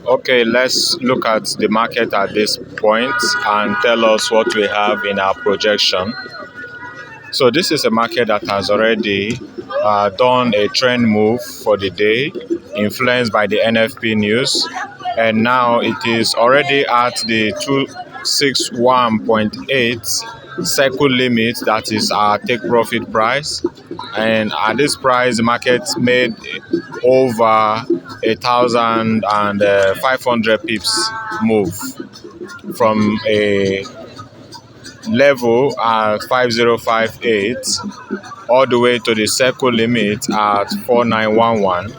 Okay, let's look at the market at this point and tell us what we have in our projection. So this is a market that has already done a trend move for the day, influenced by the NFP news, and now it is already at the 261.8 circle limit. That is our take profit price, and at this price the market made over 1,500 pips move from a level at 5058 all the way to the circle limit at 4911.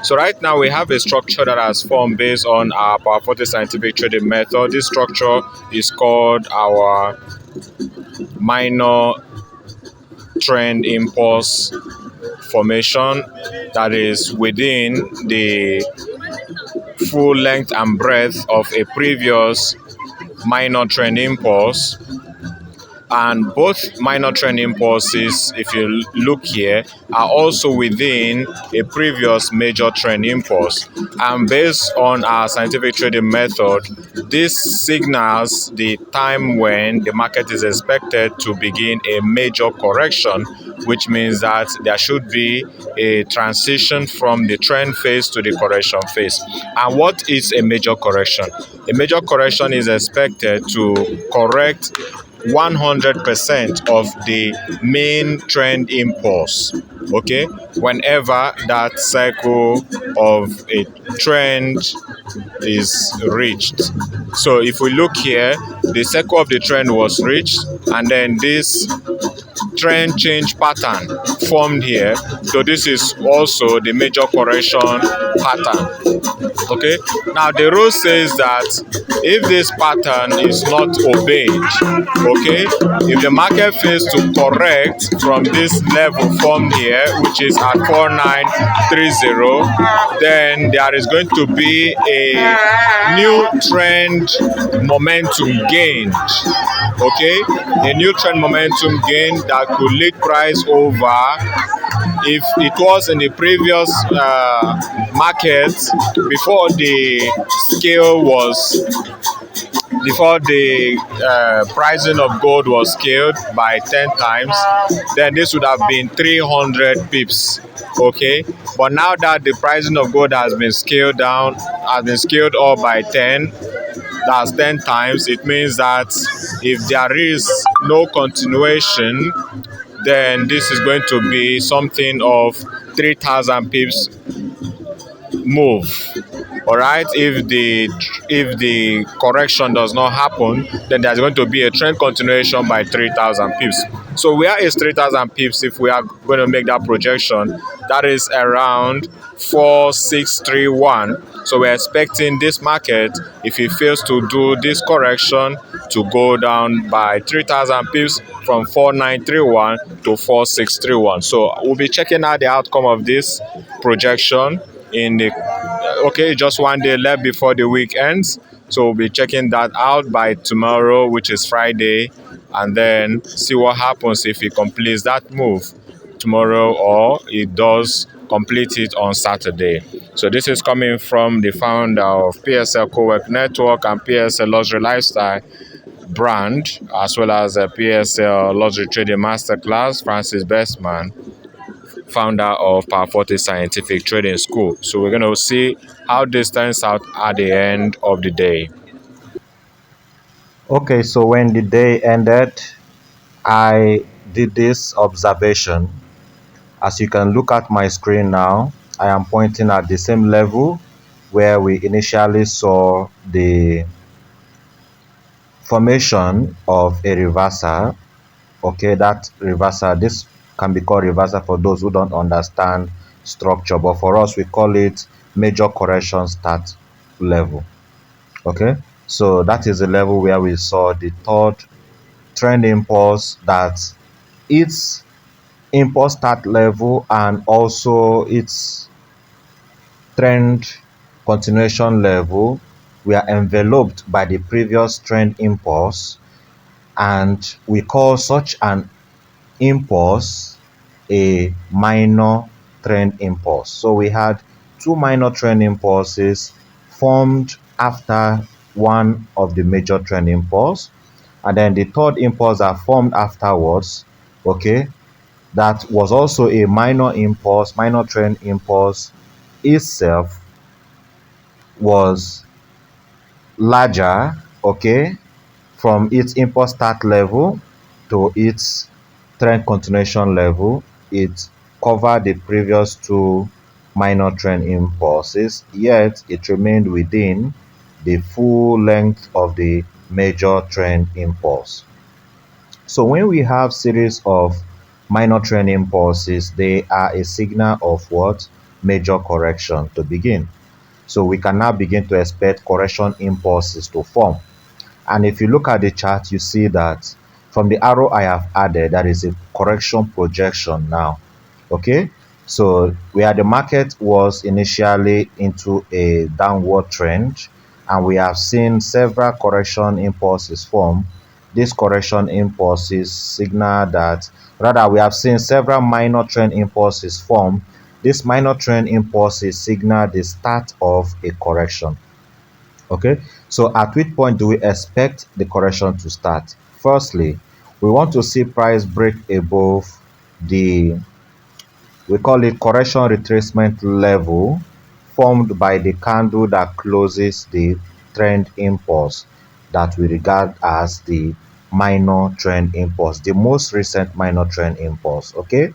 So right now we have a structure that has formed based on our Power 40 scientific trading method. This structure is called our minor trend impulse formation, that is within the full length and breadth of a previous minor trend impulse. And both minor trend impulses, if you look here, are also within a previous major trend impulse. And based on our scientific trading method, this signals the time when the market is expected to begin a major correction, which means that there should be a transition from the trend phase to the correction phase. And what is a major correction? A major correction is expected to correct 100% of the main trend impulse, okay, whenever that cycle of a trend is reached. So if we look here, the cycle of the trend was reached, and then this trend change pattern formed here. So this is also the major correction pattern. Okay, now the rule says that if this pattern is not obeyed, okay, if the market fails to correct from this level formed here, which is at 4930, then there is going to be a new trend momentum gained. Okay, a new trend momentum gain that could lead price over. If it was in the previous market before the scale was, before the pricing of gold was scaled by 10 times, then this would have been 300 pips. Okay, but now that the pricing of gold has been scaled down, has been scaled up by 10, that's 10 times, it means that if there is no continuation, then this is going to be something of 3,000 pips move. All right, if the correction does not happen, then there's going to be a trend continuation by 3,000 pips. So where is 3,000 pips if we are going to make that projection? That is around 4631. So we're expecting this market, if it fails to do this correction, to go down by 3,000 pips from 4931 to 4631. So we'll be checking out the outcome of this projection in the just one day left before the week ends. So we'll be checking that out by tomorrow, which is Friday, and then see what happens if it completes that move tomorrow or it does complete it on Saturday. So this is coming from the founder of PSL Cowork Network and PSL Luxury Lifestyle brand, as well as a PSL Luxury Trading Masterclass, Francis Bestman, founder of Power 40 Scientific Trading School. So we're going to see how this turns out at the end of the day. Okay, so when the day ended, I did this observation. As you can look at my screen now, I am pointing at the same level where we initially saw the formation of a reversal. Okay, that reversal, this can be called reversal for those who don't understand structure, but for us we call it major correction start level. Okay, so that is the level where we saw the third trend impulse, that its impulse start level and also its trend continuation level were enveloped by the previous trend impulse, and we call such an impulse a minor trend impulse. So we had two minor trend impulses formed after one of the major trend impulse, and then the third impulse that formed afterwards, okay, that was also a minor impulse, minor trend impulse itself, was larger, okay, from its impulse start level to its trend continuation level. It covered the previous two minor trend impulses, yet it remained within the full length of the major trend impulse. So when we have series of minor trend impulses, they are a signal of what? Major correction to begin. So we can now begin to expect correction impulses to form. And if you look at the chart, you see that from the arrow I have added, that is a correction projection now. Okay, so where the market was initially into a downward trend, and we have seen several correction impulses form. These correction impulses signal that, rather, we have seen several minor trend impulses form. These minor trend impulses signal the start of a correction. Okay, so at which point do we expect the correction to start? Firstly, we want to see price break above the, we call it correction retracement level, formed by the candle that closes the trend impulse that we regard as the minor trend impulse, the most recent minor trend impulse. Okay,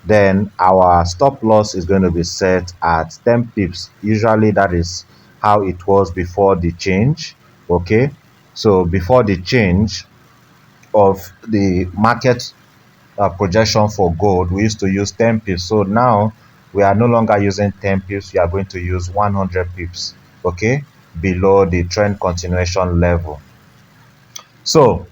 then our stop loss is going to be set at 10 pips. Usually that is how it was before the change. Okay, so before the change of the market projection for gold, we used to use 10 pips. So now we are no longer using 10 pips, we are going to use 100 pips, okay, below the trend continuation level. So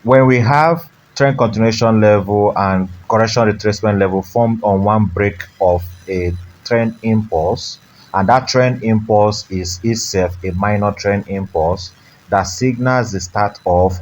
when we have trend continuation level and correction retracement level formed on one break of a trend impulse, and that trend impulse is itself a minor trend impulse that signals the start of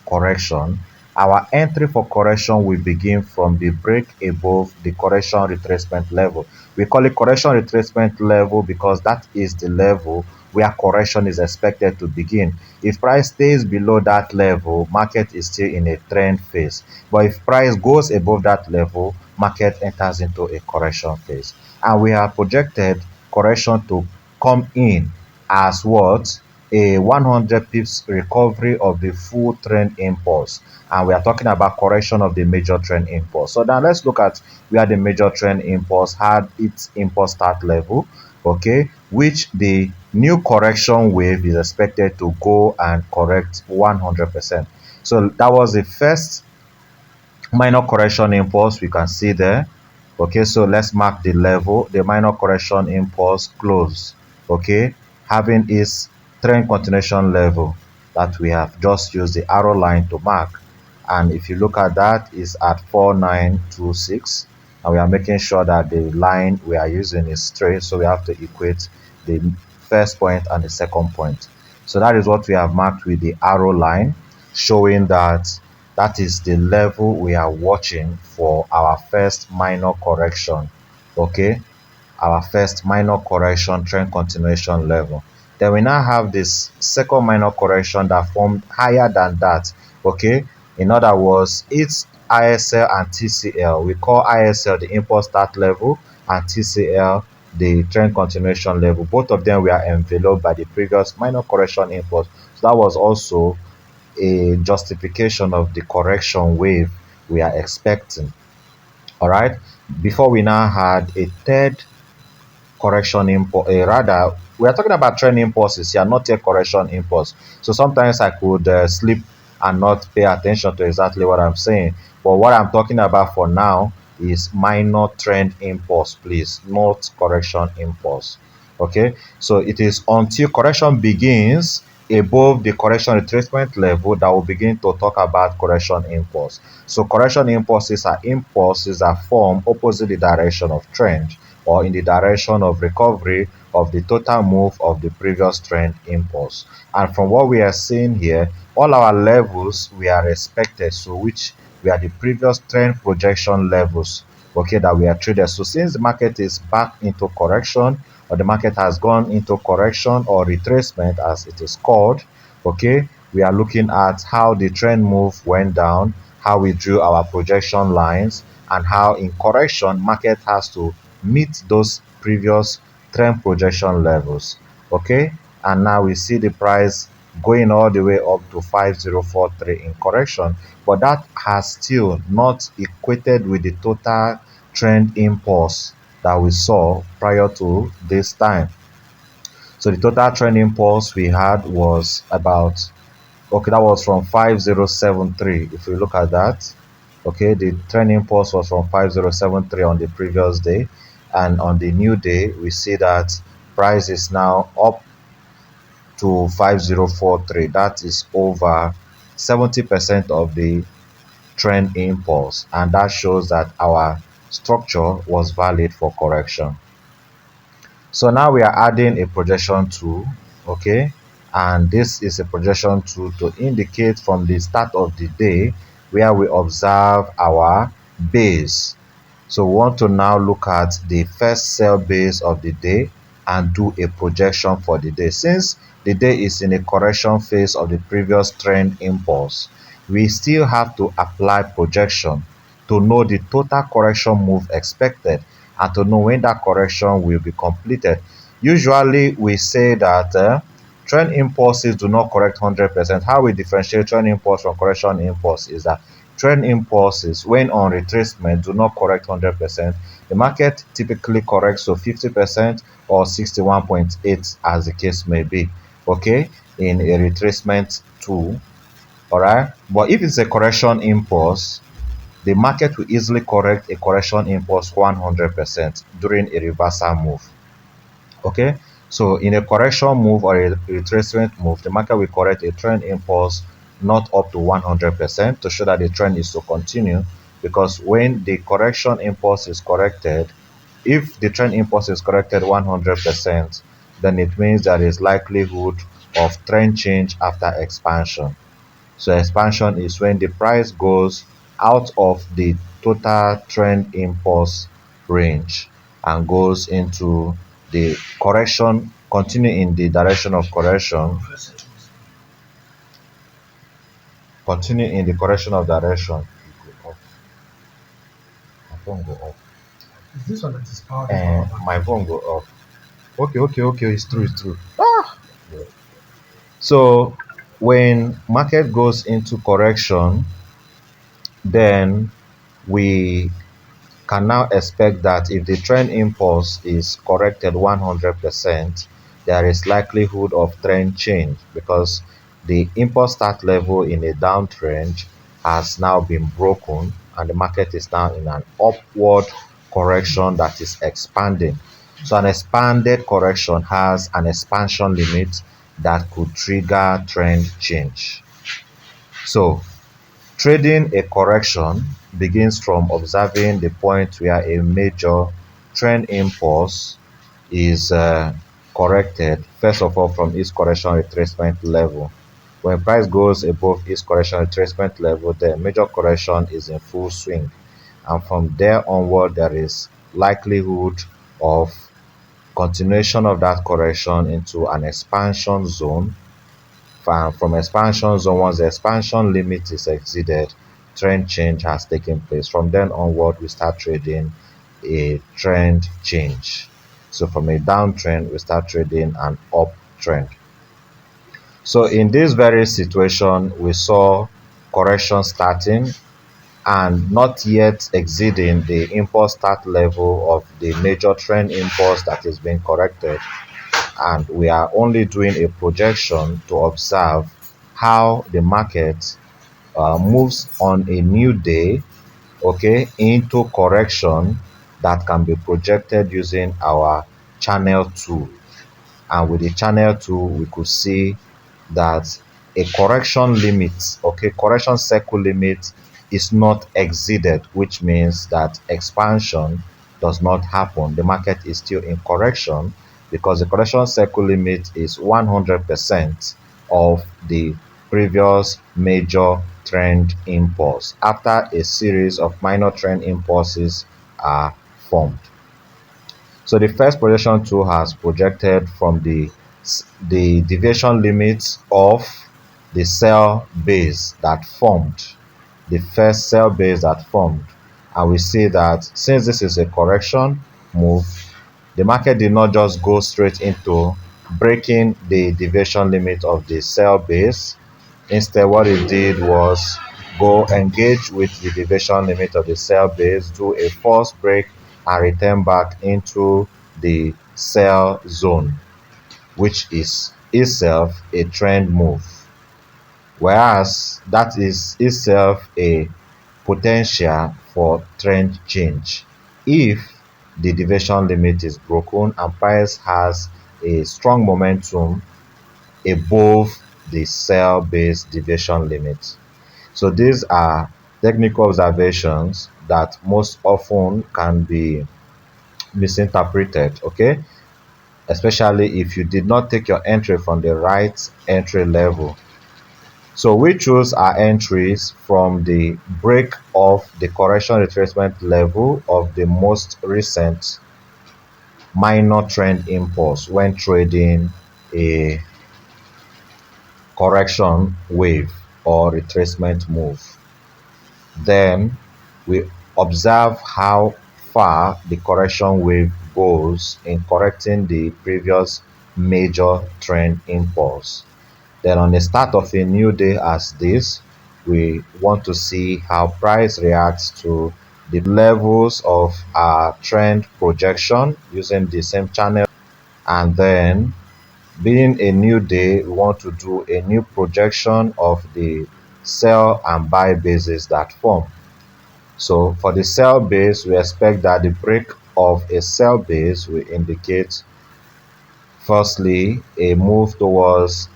correction, our entry for correction will begin from the break above the correction retracement level. We call it correction retracement level because that is the level where correction is expected to begin. If price stays below that level, market is still in a trend phase. But if price goes above that level, market enters into a correction phase. And we have projected correction to come in as what? A 100 pips recovery of the full trend impulse, and we are talking about correction of the major trend impulse. So now let's look at where the major trend impulse had its impulse start level, okay, which the new correction wave is expected to go and correct 100%. So that was the first minor correction impulse we can see there. Okay, so let's mark the level. The minor correction impulse close, okay, having its trend continuation level that we have just used the arrow line to mark. And if you look at that, is at 4926, and we are making sure that the line we are using is straight, so we have to equate the first point and the second point. So that is what we have marked with the arrow line, showing that that is the level we are watching for our first minor correction. Okay, our first minor correction trend continuation level. Then we now have this second minor correction that formed higher than that. Okay, in other words, it's ISL and TCL. We call ISL the impulse start level and TCL the trend continuation level. Both of them were enveloped by the previous minor correction impulse. So that was also a justification of the correction wave we are expecting. All right, before we now had a third correction impulse, rather, we are talking about trend impulses here, not a correction impulse. So sometimes I could sleep and not pay attention to exactly what I'm saying. But what I'm talking about for now is minor trend impulse, please, not correction impulse. Okay, so it is until correction begins above the correction retracement level that will begin to talk about correction impulse. So correction impulses that form opposite the direction of trend or in the direction of recovery of the total move of the previous trend impulse. And from what we are seeing here, all our levels we are expected, so which we are the previous trend projection levels, okay, that we are traded. So since the market is back into correction, or the market has gone into correction or retracement as it is called, okay, we are looking at how the trend move went down, how we drew our projection lines, and how in correction market has to meet those previous trend projection levels. Okay, and now we see the price going all the way up to 5043 in correction, but that has still not equated with the total trend impulse that we saw prior to this time. So the total trend impulse we had was about, okay, that was from 5073. If we look at that, okay, the trend impulse was from 5073 on the previous day, and on the new day we see that price is now up to 5043. That is over 70% of the trend impulse, and that shows that our structure was valid for correction. So now we are adding a projection tool, okay, and this is a projection tool to indicate from the start of the day where we observe our base. So we want to now look at the first sell base of the day and do a projection for the day. Since the day is in a correction phase of the previous trend impulse, we still have to apply projection to know the total correction move expected and to know when that correction will be completed. Usually we say that trend impulses do not correct 100%. How we differentiate trend impulse from correction impulse is that trend impulses, when on retracement, do not correct 100%. The market typically corrects to 50% or 61.8 as the case may be, okay, in a retracement tool. All right, but if it's a correction impulse, the market will easily correct a correction impulse 100% during a reversal move. Okay, so in a correction move or a retracement move, the market will correct a trend impulse not up to 100% to show that the trend is to continue, because when the correction impulse is corrected, if the trend impulse is corrected 100%, then it means there is likelihood of trend change after expansion. So expansion is when the price goes out of the total trend impulse range and goes into the correction, continue in the direction of correction, continue in the correction of direction. My phone go off. Is this one that is powered? My phone go off. Okay, it's true, it's true. Yeah. So when market goes into correction, then we can now expect that if the trend impulse is corrected 100%, there is likelihood of trend change, because the impulse start level in a downtrend has now been broken and the market is now in an upward correction that is expanding. So an expanded correction has an expansion limit that could trigger trend change. So trading a correction begins from observing the point where a major trend impulse is corrected, first of all from its correction retracement level. When price goes above its correction retracement level, the major correction is in full swing. And from there onward, there is likelihood of continuation of that correction into an expansion zone. From expansion zone, once the expansion limit is exceeded, trend change has taken place. From then onward, we start trading a trend change. So from a downtrend, we start trading an uptrend. So in this very situation, we saw correction starting and not yet exceeding the impulse start level of the major trend impulse that is being corrected, and we are only doing a projection to observe how the market moves on a new day okay, into correction that can be projected using our channel tool. And with the channel tool, we could see that a correction limit, okay, correction circle limit is not exceeded, which means that expansion does not happen. The market is still in correction because the correction circle limit is 100% of the previous major trend impulse after a series of minor trend impulses are formed. So the first projection tool has projected from the deviation limits of the cell base that formed, the first cell base that formed. And we see that since this is a correction move, the market did not just go straight into breaking the deviation limit of the cell base. Instead, what it did was go engage with the deviation limit of the cell base, do a false break, and return back into the sell zone, which is itself a trend move. Whereas that is itself a potential for trend change. If the deviation limit is broken and price has a strong momentum above the cell based deviation limit. So these are technical observations that most often can be misinterpreted, okay? Especially if you did not take your entry from the right entry level. So we choose our entries from the break of the correction retracement level of the most recent minor trend impulse when trading a correction wave or retracement move. Then we observe how far the correction wave goes in correcting the previous major trend impulse. Then on the start of a new day as this, we want to see how price reacts to the levels of our trend projection using the same channel. And then being a new day, we want to do a new projection of the sell and buy bases that form. So for the sell base, we expect that the break of a sell base will indicate firstly a move towards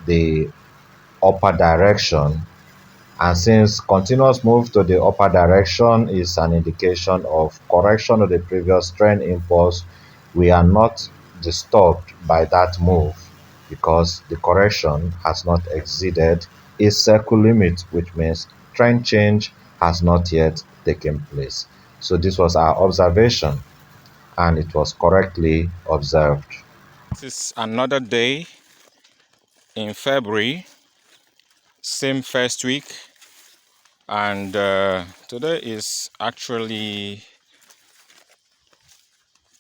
the upper direction, and since continuous move to the upper direction is an indication of correction of the previous trend impulse, we are not disturbed by that move because the correction has not exceeded a circle limit, which means trend change has not yet taken place. So this was our observation and it was correctly observed. This is another day in February, same first week, and today is actually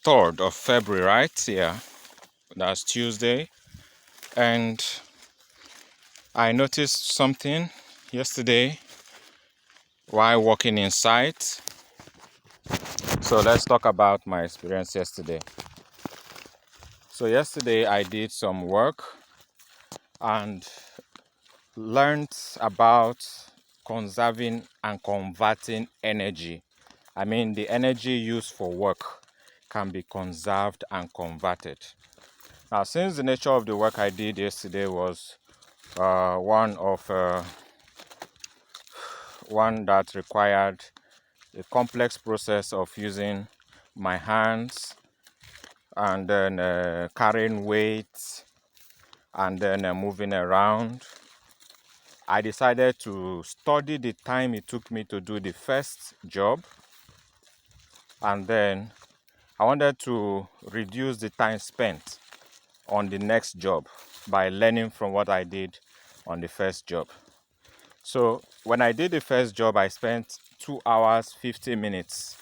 3rd of February, right? Yeah, that's Tuesday. And I noticed something yesterday while walking inside. So let's talk about my experience yesterday. So yesterday I did some work and learned about conserving and converting energy. I mean, the energy used for work can be conserved and converted. Now, since the nature of the work I did yesterday was one that required a complex process of using my hands and then carrying weights and then moving around, I decided to study the time it took me to do the first job, and then I wanted to reduce the time spent on the next job by learning from what I did on the first job. So when I did the first job, I spent 2 hours 50 minutes.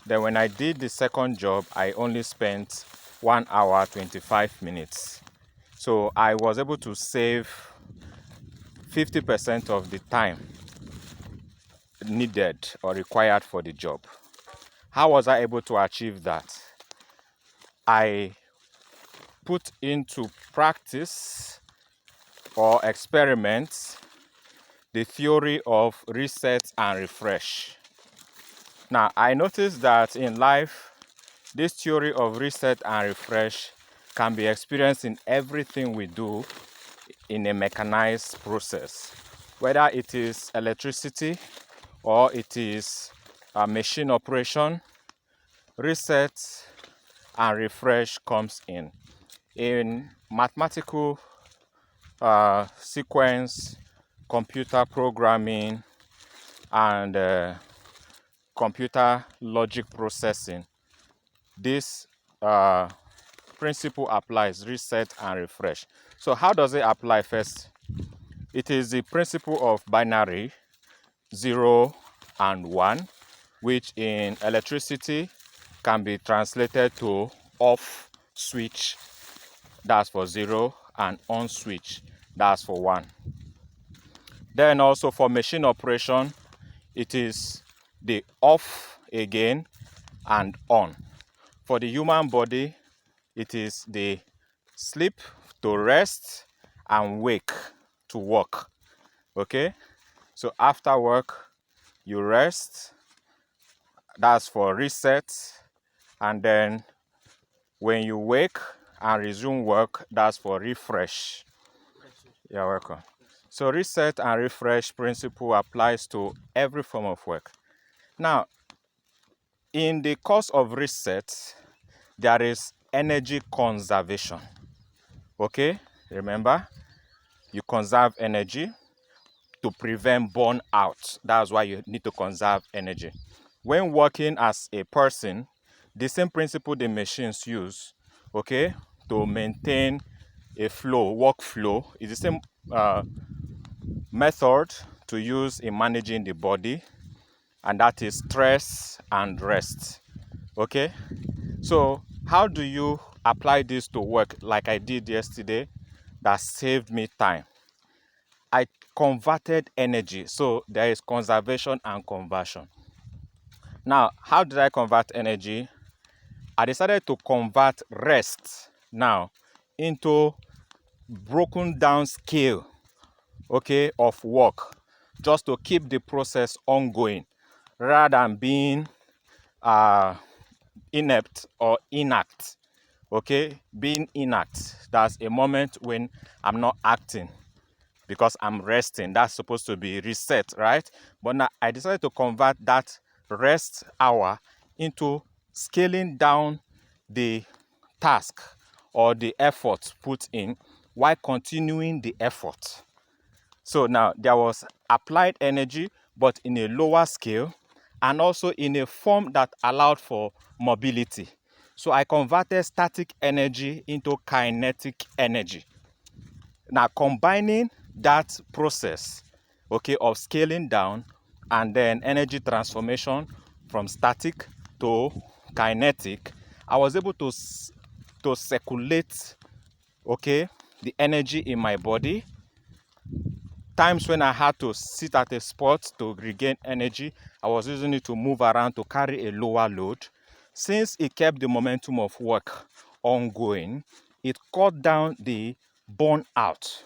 Then when I did the second job, I only spent 1 hour 25 minutes. So I was able to save 50% of the time needed or required for the job. How was I able to achieve that? I put into practice or experiments the theory of reset and refresh. Now, I noticed that in life, this theory of reset and refresh can be experienced in everything we do in a mechanized process, whether it is electricity or it is a machine operation. Reset and refresh comes in mathematical sequence, computer programming, and computer logic processing. This principle applies: reset and refresh. So how does it apply? First, it is the principle of binary 0 and 1, which in electricity can be translated to off switch, that's for 0, and on switch, that's for 1. Then also for machine operation, it is the off again and on. For the human body, it is the sleep to rest and wake to work. Okay, so after work you rest, that's for reset, and then when you wake and resume work, that's for refresh. You're welcome. So reset and refresh principle applies to every form of work. Now, in the course of reset, there is energy conservation. Okay, remember, you conserve energy to prevent burnout. That's why you need to conserve energy. When working as a person, the same principle the machines use, okay, to maintain a flow, workflow, is the same method to use in managing the body, and that is stress and rest. Okay, so how do you apply this to work like I did yesterday that saved me time? I converted energy. So there is conservation and conversion. Now, how did I convert energy? I decided to convert rest now into broken down scale, okay, of work, just to keep the process ongoing rather than being inept or inact. Okay, being inact, that's a moment when I'm not acting because I'm resting. That's supposed to be reset, right? But now I decided to convert that rest hour into scaling down the task or the effort put in while continuing the effort. So now there was applied energy, but in a lower scale and also in a form that allowed for mobility. So I converted static energy into kinetic energy. Now combining that process, okay, of scaling down and then energy transformation from static to kinetic, I was able to circulate, okay, the energy in my body. Times when I had to sit at a spot to regain energy, I was using it to move around to carry a lower load. Since it kept the momentum of work ongoing, it cut down the burnout.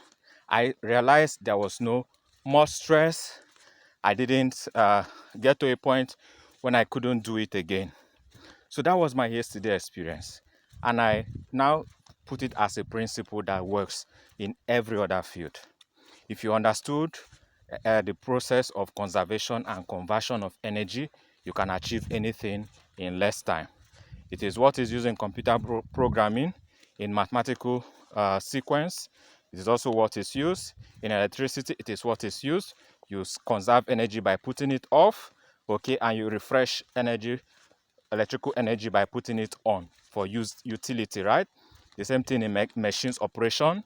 I realized there was no more stress. I didn't get to a point when I couldn't do it again. So that was my yesterday experience. And I now put it as a principle that works in every other field. If you understood the process of conservation and conversion of energy, you can achieve anything in less time. It is what is used in computer programming, in mathematical sequence. It is also what is used in electricity. It is what is used. You conserve energy by putting it off, okay, and you refresh energy, electrical energy, by putting it on for use utility, right? The same thing in machines operation.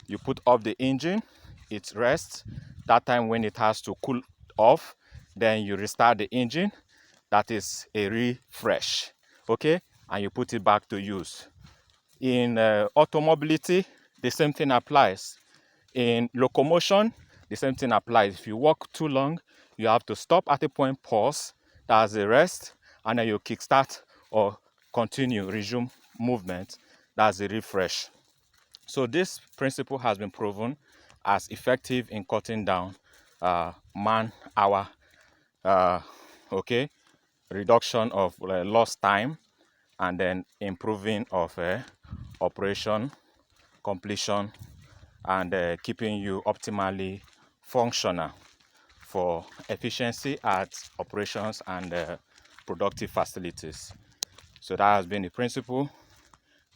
You put off the engine, it rests. That time when it has to cool off, then you restart the engine. That is a refresh, okay? And you put it back to use. In automobility, the same thing applies. In locomotion, the same thing applies. If you walk too long, you have to stop at a point, pause, that's the rest, and then you kickstart or continue, resume movement, that's the refresh. So this principle has been proven as effective in cutting down man hour, okay, reduction of lost time, and then improving of operation completion, and keeping you optimally functional for efficiency at operations and productive facilities. So that has been the principle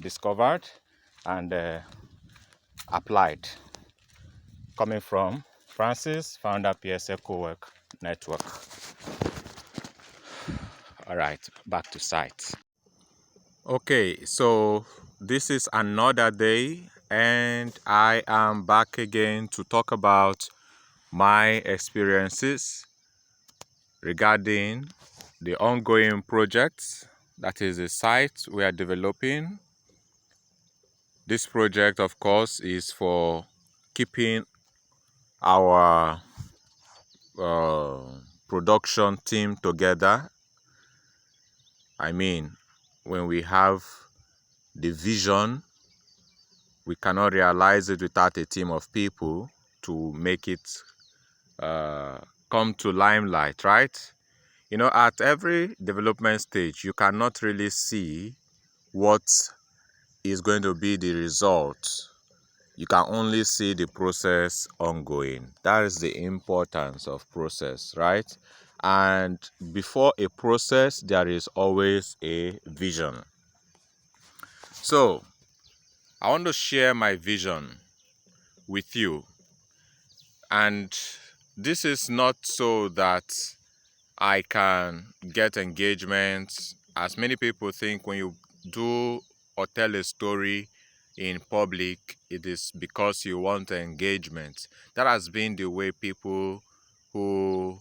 discovered and applied, coming from Francis, founder PSL Cowork Network. All right, back to site. Okay, so this is another day, and I am back again to talk about my experiences regarding the ongoing project, that is a site we are developing. This project, of course, is for keeping our uh, production team together. I mean, when we have the vision, we cannot realize it without a team of people to make it come to limelight, right? You know, at every development stage, you cannot really see what is going to be the result. You can only see the process ongoing. That is the importance of process, right? And before a process, there is always a vision. So, I want to share my vision with you. And this is not so that I can get engagement. As many people think, when you do or tell a story in public, it is because you want engagement. That has been the way people who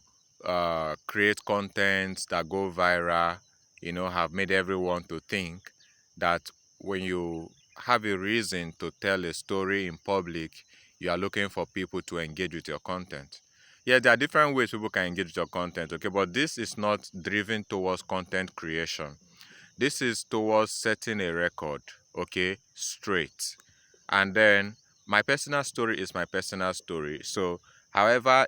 create content that go viral, have made everyone to think that when you have a reason to tell a story in public, you are looking for people to engage with your content. Yeah, there are different ways people can engage with your content, okay? But this is not driven towards content creation. This is towards setting a record, okay, straight. And then my personal story is my personal story. So, however,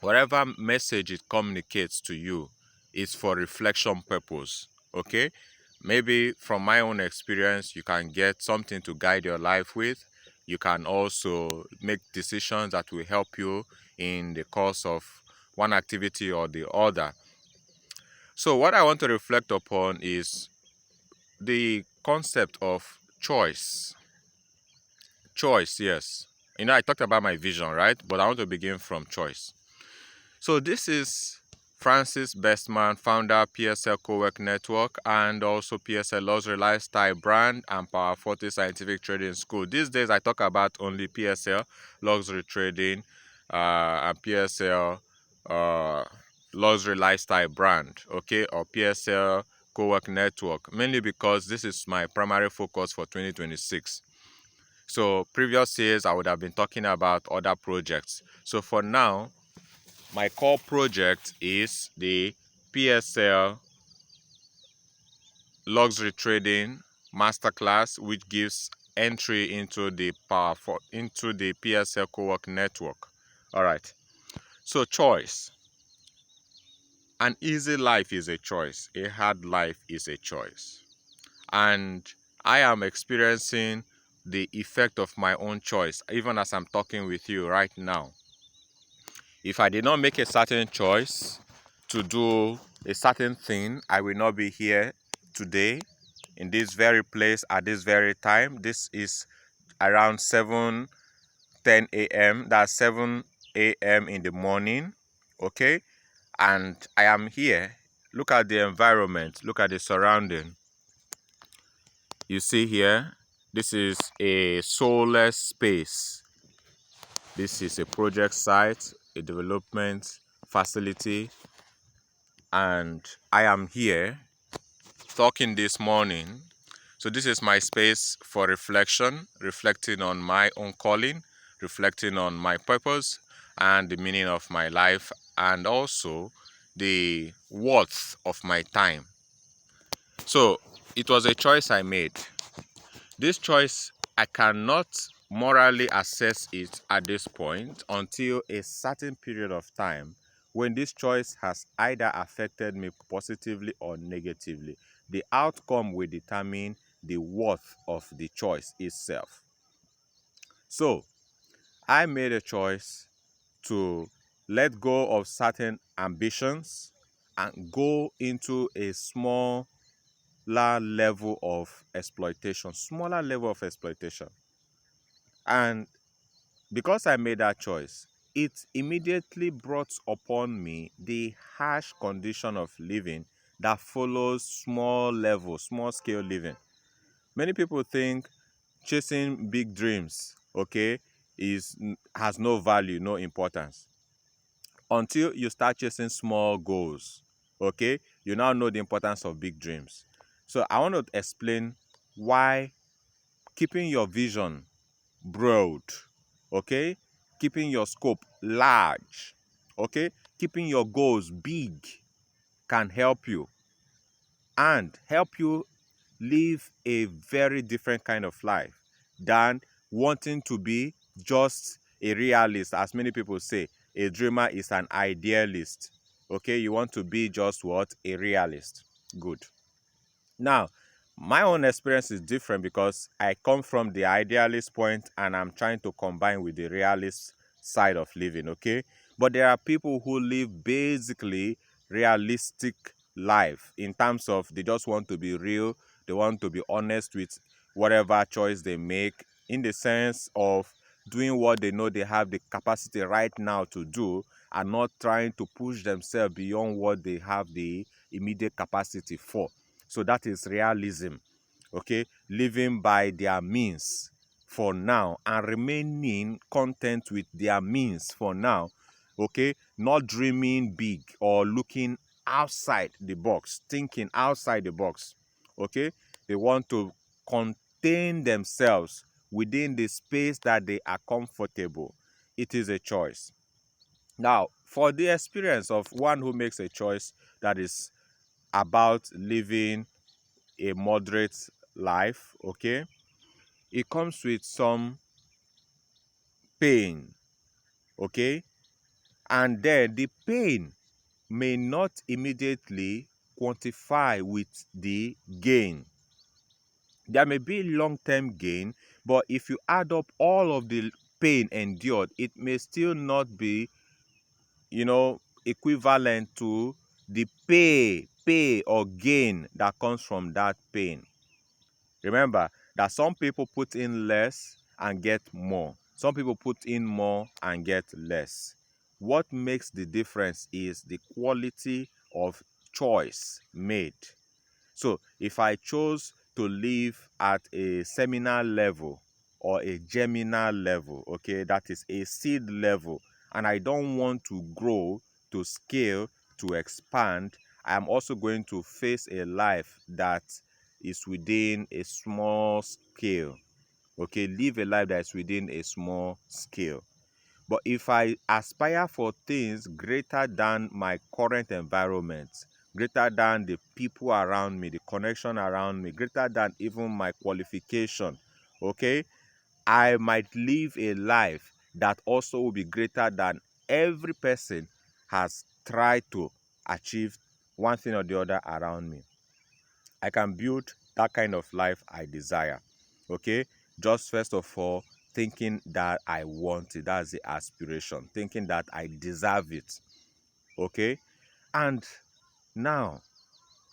whatever message it communicates to you is for reflection purpose, okay? Maybe from my own experience, you can get something to guide your life with. You can also make decisions that will help you in the course of one activity or the other. So what I want to reflect upon is the concept of choice. Choice, yes. I talked about my vision, right? But I want to begin from choice. So this is Francis Bestman, founder PSL Cowork Network, and also PSL Luxury Lifestyle Brand and Power 40 Scientific Trading School. These days I talk about only PSL Luxury Trading and PSL Luxury Lifestyle Brand, okay, or PSL Cowork Network, mainly because this is my primary focus for 2026. So previous years I would have been talking about other projects. So for now, my core project is the PSL Luxury Trading Masterclass, which gives entry into the PSL Cowork Network. All right. So choice. An easy life is a choice. A hard life is a choice. And I am experiencing the effect of my own choice, even as I'm talking with you right now. If I did not make a certain choice to do a certain thing, I will not be here today in this very place at this very time. This is around 7:10 a.m. That's 7 a.m. in the morning, okay? And I am here. Look at the environment. Look at the surrounding. You see here, this is a soulless space. This is a project site, a development facility, and I am here talking this morning. So this is my space for reflection, reflecting on my own calling, reflecting on my purpose and the meaning of my life, and also the worth of my time. So it was a choice I made. This choice, I cannot morally assess it at this point until a certain period of time when this choice has either affected me positively or negatively. The outcome will determine the worth of the choice itself. So, I made a choice to let go of certain ambitions and go into a smaller level of exploitation, smaller level of exploitation. And because I made that choice, it immediately brought upon me the harsh condition of living that follows small level, small scale living. Many people think chasing big dreams, okay, has no value, no importance until you start chasing small goals. Okay, you now know the importance of big dreams. So I want to explain why keeping your vision broad, okay, keeping your scope large, okay, keeping your goals big can help you and help you live a very different kind of life than wanting to be just a realist. As many people say, a dreamer is an idealist. Okay, you want to be just what? A realist. Good. Now, my own experience is different because I come from the idealist point and I'm trying to combine with the realist side of living, okay? But there are people who live basically realistic life in terms of they just want to be real, they want to be honest with whatever choice they make, in the sense of doing what they know they have the capacity right now to do and not trying to push themselves beyond what they have the immediate capacity for. So that is realism, okay? Living by their means for now and remaining content with their means for now, okay? Not dreaming big or looking outside the box, thinking outside the box, okay? They want to contain themselves within the space that they are comfortable. It is a choice. Now, for the experience of one who makes a choice that is about living a moderate life, okay, it comes with some pain, okay, and then the pain may not immediately quantify with the gain. There may be long-term gain, but if you add up all of the pain endured, it may still not be, equivalent to the pay or gain that comes from that pain. Remember that some people put in less and get more. Some people put in more and get less. What makes the difference is the quality of choice made. So if I chose to live at a seminal level or a germinal level, okay, that is a seed level, and I don't want to grow, to scale, to expand, I am also going to face a life that is within a small scale. Okay, live a life that is within a small scale. But if I aspire for things greater than my current environment, greater than the people around me, the connection around me, greater than even my qualification, okay, I might live a life that also will be greater than every person has tried to achieve one thing or the other around me. I can build that kind of life I desire. Okay? Just first of all, thinking that I want it. That's the aspiration. Thinking that I deserve it. Okay? And now,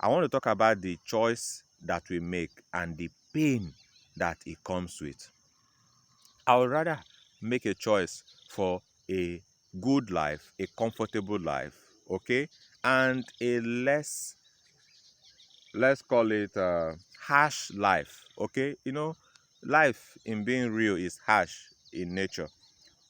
I want to talk about the choice that we make and the pain that it comes with. I would rather make a choice for a good life, a comfortable life, okay? And a less, let's call it harsh life, okay? Life in being real is harsh in nature,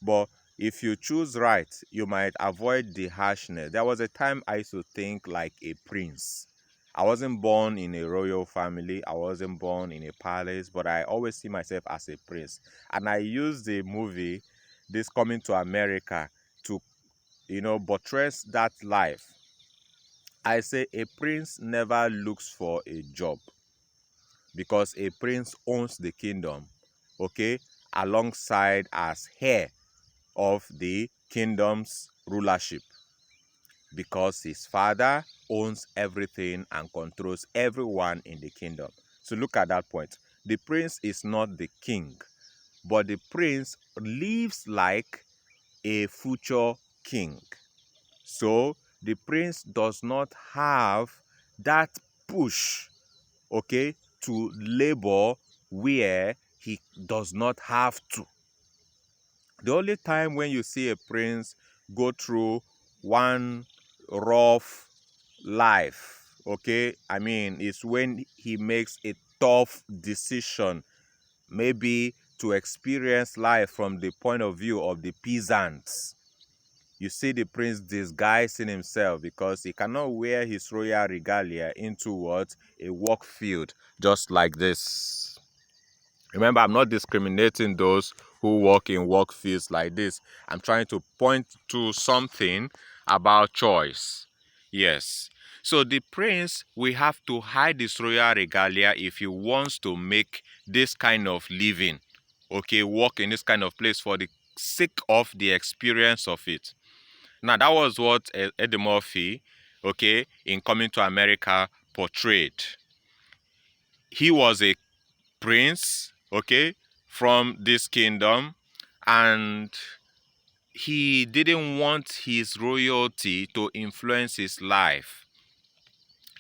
but if you choose right, you might avoid the harshness. There was a time I used to think like a prince. I wasn't born in a royal family, I wasn't born in a palace, but I always see myself as a prince. And I use the movie This Coming to America to buttress that life. I say a prince never looks for a job, because a prince owns the kingdom, okay, alongside as heir of the kingdom's rulership. because his father owns everything and controls everyone in the kingdom. So look at that point. The prince is not the king, but the prince lives like a future king. So the prince does not have that push, okay, to labor where he does not have to. The only time when you see a prince go through one rough life, okay, I mean, is when he makes a tough decision, maybe to experience life from the point of view of the peasants. You see the prince disguising himself because he cannot wear his royal regalia into what? A work field just like this. Remember, I'm not discriminating those who work in work fields like this. I'm trying to point to something about choice. Yes. So the prince will have to hide his royal regalia if he wants to make this kind of living. Okay, work in this kind of place for the sake of the experience of it. Now, that was what Eddie Murphy, okay, in Coming to America portrayed. He was a prince, okay, from this kingdom, and he didn't want his royalty to influence his life.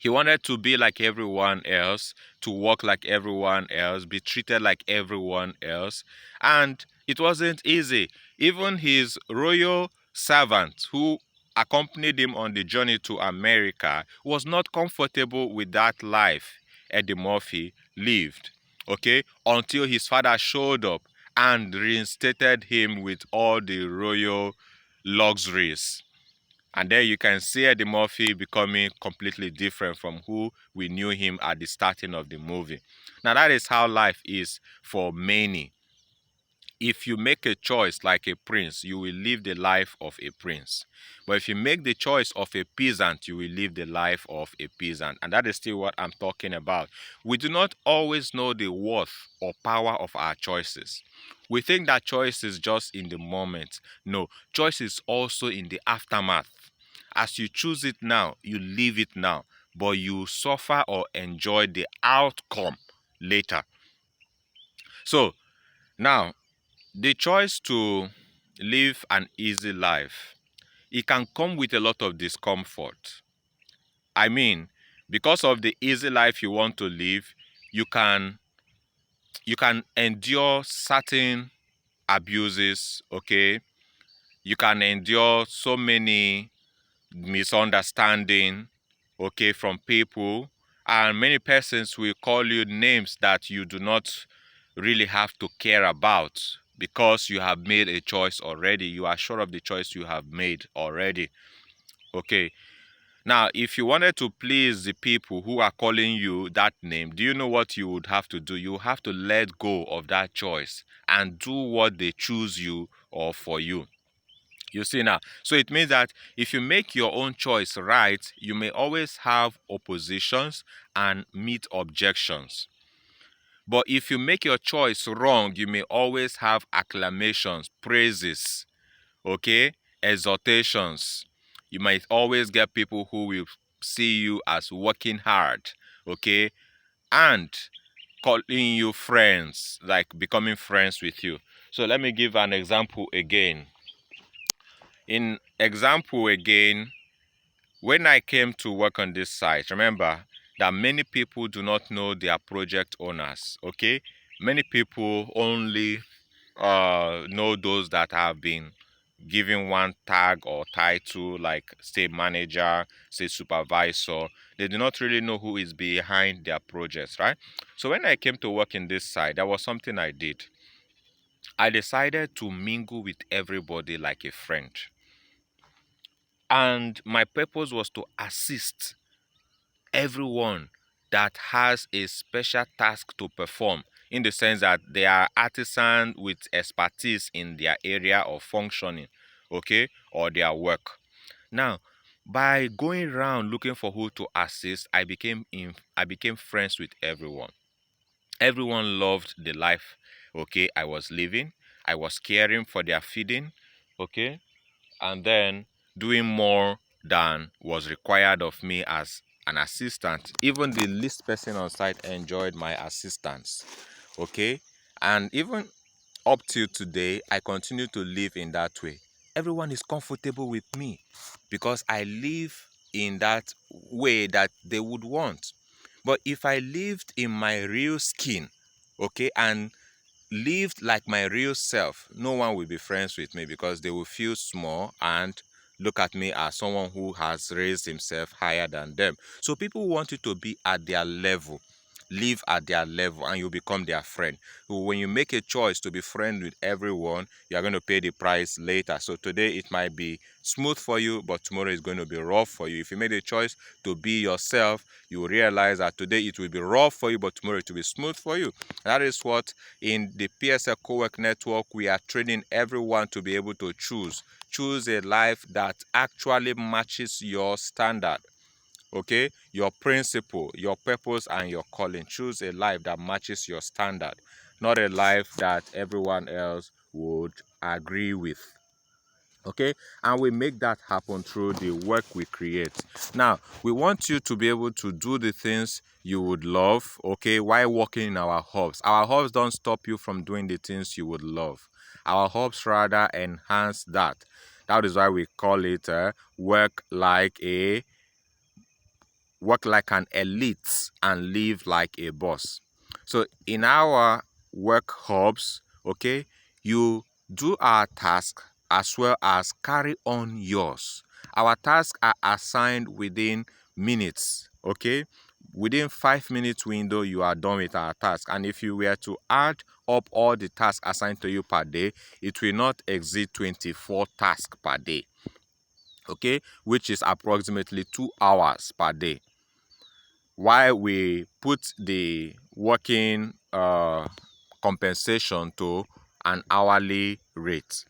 He wanted to be like everyone else, to work like everyone else, be treated like everyone else. And it wasn't easy. Even his royal servant who accompanied him on the journey to America was not comfortable with that life Eddie Murphy lived. Okay? Until his father showed up and reinstated him with all the royal luxuries. And there you can see Eddie Murphy becoming completely different from who we knew him at the starting of the movie. Now, that is how life is for many. If you make a choice like a prince, you will live the life of a prince. But if you make the choice of a peasant, you will live the life of a peasant. And that is still what I'm talking about. We do not always know the worth or power of our choices. We think that choice is just in the moment. No, choice is also in the aftermath. As you choose it now, you live it now, but you suffer or enjoy the outcome later. So now, the choice to live an easy life, it can come with a lot of discomfort. I mean, because of the easy life you want to live, you can endure certain abuses, okay? You can endure so many misunderstanding, okay, from people, and many persons will call you names that you do not really have to care about because you have made a choice already. You are sure of the choice you have made already. Okay. Now, if you wanted to please the people who are calling you that name, do you know what you would have to do? You have to let go of that choice and do what they choose you or for you. You see now, so it means that if you make your own choice right, you may always have oppositions and meet objections. But if you make your choice wrong, you may always have acclamations, praises, okay, exhortations. You might always get people who will see you as working hard, okay, and calling you friends, like becoming friends with you. So let me give an example again. In example again, when I came to work on this site, remember that many people do not know their project owners, okay? Many people only know those that have been given one tag or title, like say manager, say supervisor. They do not really know who is behind their projects, right? So when I came to work in this site, there was something I did. I decided to mingle with everybody like a friend. And my purpose was to assist everyone that has a special task to perform, in the sense that they are artisans with expertise in their area of functioning, okay, or their work. Now, by going around looking for who to assist, I became friends with everyone. Everyone loved the life, okay, I was living. I was caring for their feeding, okay, and then doing more than was required of me as an assistant. Even the least person on site enjoyed my assistance. Okay, and even up till today, I continue to live in that way. Everyone is comfortable with me because I live in that way that they would want. But if I lived in my real skin, okay, and lived like my real self, no one will be friends with me because they will feel small and look at me as someone who has raised himself higher than them. So people want you to be at their level, live at their level, and you become their friend. So when you make a choice to be friend with everyone, you are going to pay the price later. So today it might be smooth for you, but tomorrow is going to be rough for you. If you made a choice to be yourself, you will realize that today it will be rough for you, but tomorrow it will be smooth for you. That is what in the PSL Cowork Network we are training everyone to be able to choose a life that actually matches your standard. Okay, your principle, your purpose, and your calling. Choose a life that matches your standard, not a life that everyone else would agree with. Okay, and we make that happen through the work we create. Now we want you to be able to do the things you would love, okay, while working in our hubs. Our hubs don't stop you from doing the things you would love. Our hubs rather enhance that. That is why we call it work like an elite and live like a boss. So in our work hubs, okay, you do our task as well as carry on yours. Our tasks are assigned within minutes, okay? Within 5 minutes window, you are done with our task. And if you were to add up all the tasks assigned to you per day, it will not exceed 24 tasks per day, okay, which is approximately 2 hours per day. Why we put the working compensation to an hourly rate.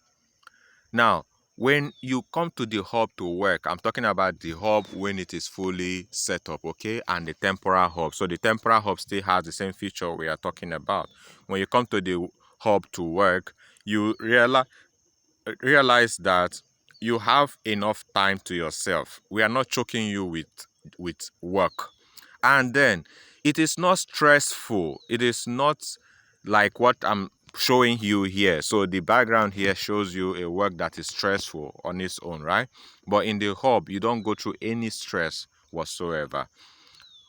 Now, when you come to the hub to work, I'm talking about the hub when it is fully set up, okay, and the temporal hub. So the temporal hub still has the same feature we are talking about. When you come to the hub to work, you realize that you have enough time to yourself. We are not choking you with work. And then it is not stressful. It is not like what I'm showing you here. So the background here shows you a work that is stressful on its own, right? But in the hub, you don't go through any stress whatsoever.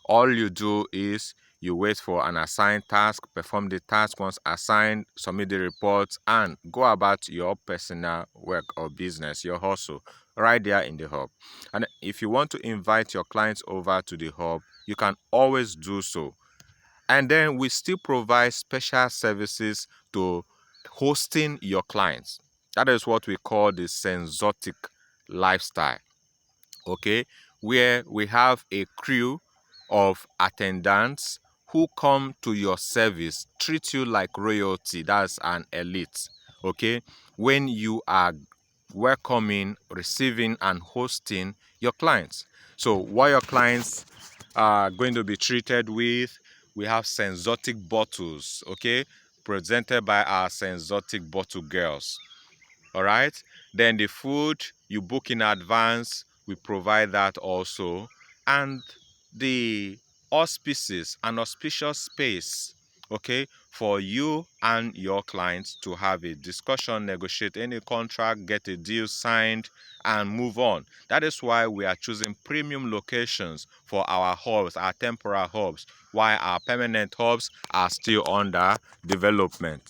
All you do is you wait for an assigned task, perform the task once assigned, submit the report, and go about your personal work or business, your hustle, right there in the hub. And if you want to invite your clients over to the hub, you can always do so. And then we still provide special services to hosting your clients. That is what we call the sensotic lifestyle, okay, where we have a crew of attendants who come to your service, treat you like royalty. That's an elite, okay, when you are welcoming, receiving, and hosting your clients. So what your clients are going to be treated with, we have sensotic bottles, okay, presented by our sensotic bottle girls. All right, then the food you book in advance, we provide that also. And the auspices, an auspicious space, okay, for you and your clients to have a discussion, negotiate any contract, get a deal signed, and move on. That is why we are choosing premium locations for our hubs, our temporary hubs, while our permanent hubs are still under development.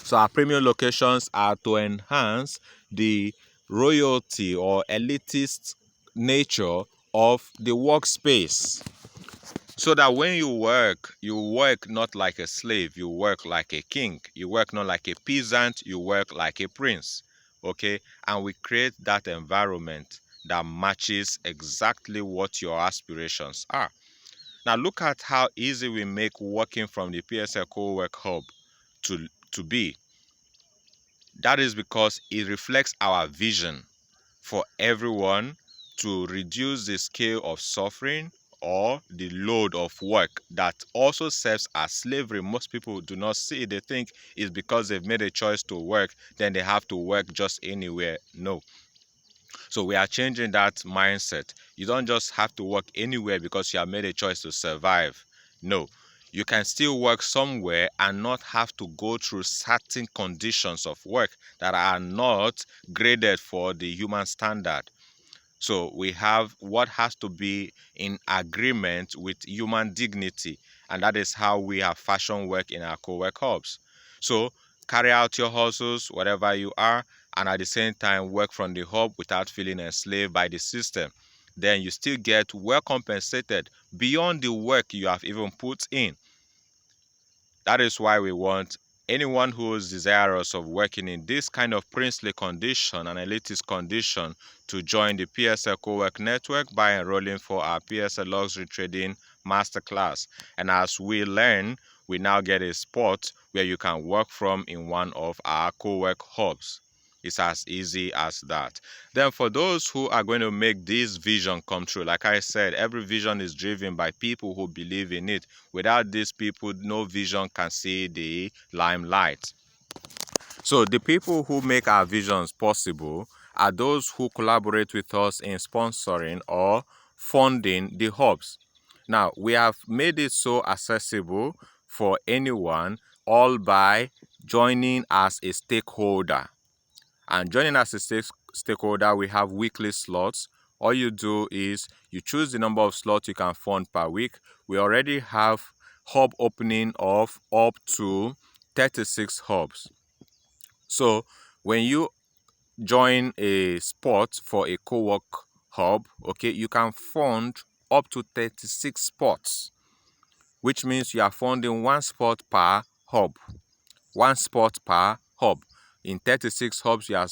So our premium locations are to enhance the royalty or elitist nature of the workspace. So that when you work not like a slave, you work like a king. You work not like a peasant, you work like a prince. Okay? And we create that environment that matches exactly what your aspirations are. Now look at how easy we make working from the PSL Cowork Hub to be. That is because it reflects our vision for everyone to reduce the scale of suffering or the load of work that also serves as slavery. Most people do not see it. They think it's because they've made a choice to work, then they have to work just anywhere. No. So we are changing that mindset. You don't just have to work anywhere because you have made a choice to survive. No, you can still work somewhere and not have to go through certain conditions of work that are not graded for the human standard. So we have what has to be in agreement with human dignity, and that is how we have fashion work in our co-work hubs. So carry out your hustles wherever you are, and at the same time work from the hub without feeling enslaved by the system. Then you still get well compensated beyond the work you have even put in. That is why we want anyone who is desirous of working in this kind of princely condition and elitist condition to join the PSL Cowork Network by enrolling for our PSL Luxury Trading Masterclass. And as we learn, we now get a spot where you can work from in one of our Cowork hubs. It's as easy as that. Then for those who are going to make this vision come true, like I said, every vision is driven by people who believe in it. Without these people, no vision can see the limelight. So the people who make our visions possible are those who collaborate with us in sponsoring or funding the hubs. Now, we have made it so accessible for anyone, all by joining as a stakeholder. And joining as a stakeholder, we have weekly slots. All you do is you choose the number of slots you can fund per week. We already have hub opening of up to 36 hubs. So when you join a spot for a co-work hub, okay, you can fund up to 36 spots, which means you are funding one spot per hub. One spot per hub. In 36 hubs, you are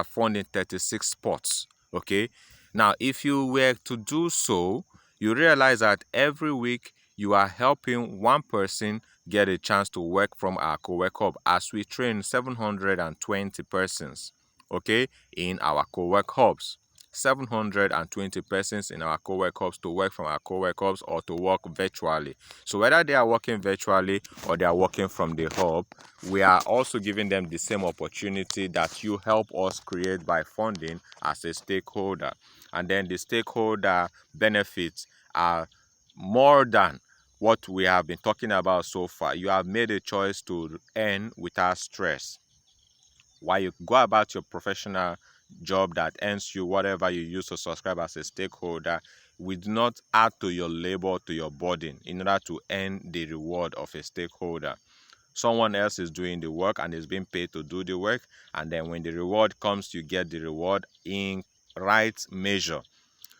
funding 36 spots. Okay. Now, if you were to do so, you realize that every week you are helping one person get a chance to work from our co-work hub, as we train 720 persons, okay, in our co-work hubs. 720 persons in our co-work hubs to work from our co-work hubs or to work virtually. So whether they are working virtually or they are working from the hub, we are also giving them the same opportunity that you help us create by funding as a stakeholder. And then the stakeholder benefits are more than what we have been talking about so far. You have made a choice to earn without stress. While you go about your professional job that earns you whatever you use to subscribe as a stakeholder, we do not add to your labor, to your burden, in order to earn the reward of a stakeholder. Someone else is doing the work and is being paid to do the work, and then when the reward comes, you get the reward in right measure.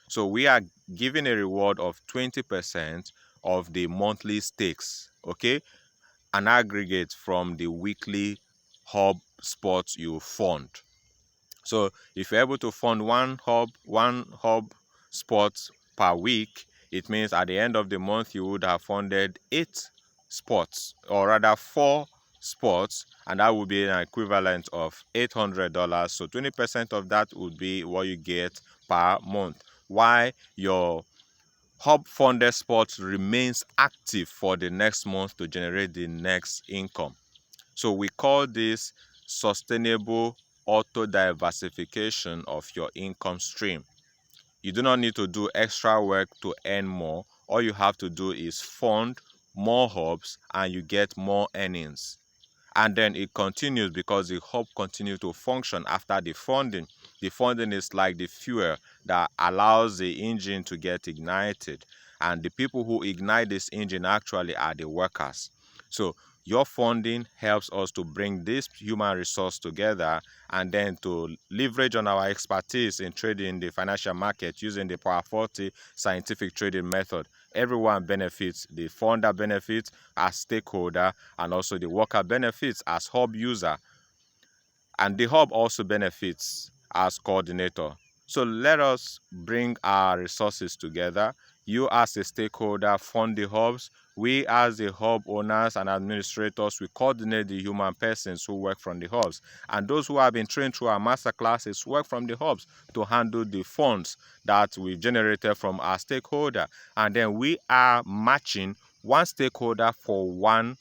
So we are giving a reward of 20% of the monthly stakes, okay, an aggregate from the weekly hub spots you fund. So if you're able to fund one hub spot per week, it means at the end of the month you would have funded 8 spots, or rather 4 spots, and that would be an equivalent of $800. So 20% of that would be what you get per month. Why your hub funded spot remains active for the next month to generate the next income. So we call this sustainable auto diversification of your income stream. You do not need to do extra work to earn more. All you have to do is fund more hubs and you get more earnings. And then it continues because the hub continues to function after the funding. The funding is like the fuel that allows the engine to get ignited, and the people who ignite this engine actually are the workers. So your funding helps us to bring this human resource together and then to leverage on our expertise in trading the financial market using the Power 40 scientific trading method. Everyone benefits. The funder benefits as stakeholder, and also the worker benefits as hub user, and the hub also benefits as coordinator. So let us bring our resources together. You as a stakeholder fund the hubs. We as the hub owners and administrators, we coordinate the human persons who work from the hubs. And those who have been trained through our master classes work from the hubs to handle the funds that we've generated from our stakeholder. And then we are matching one stakeholder for one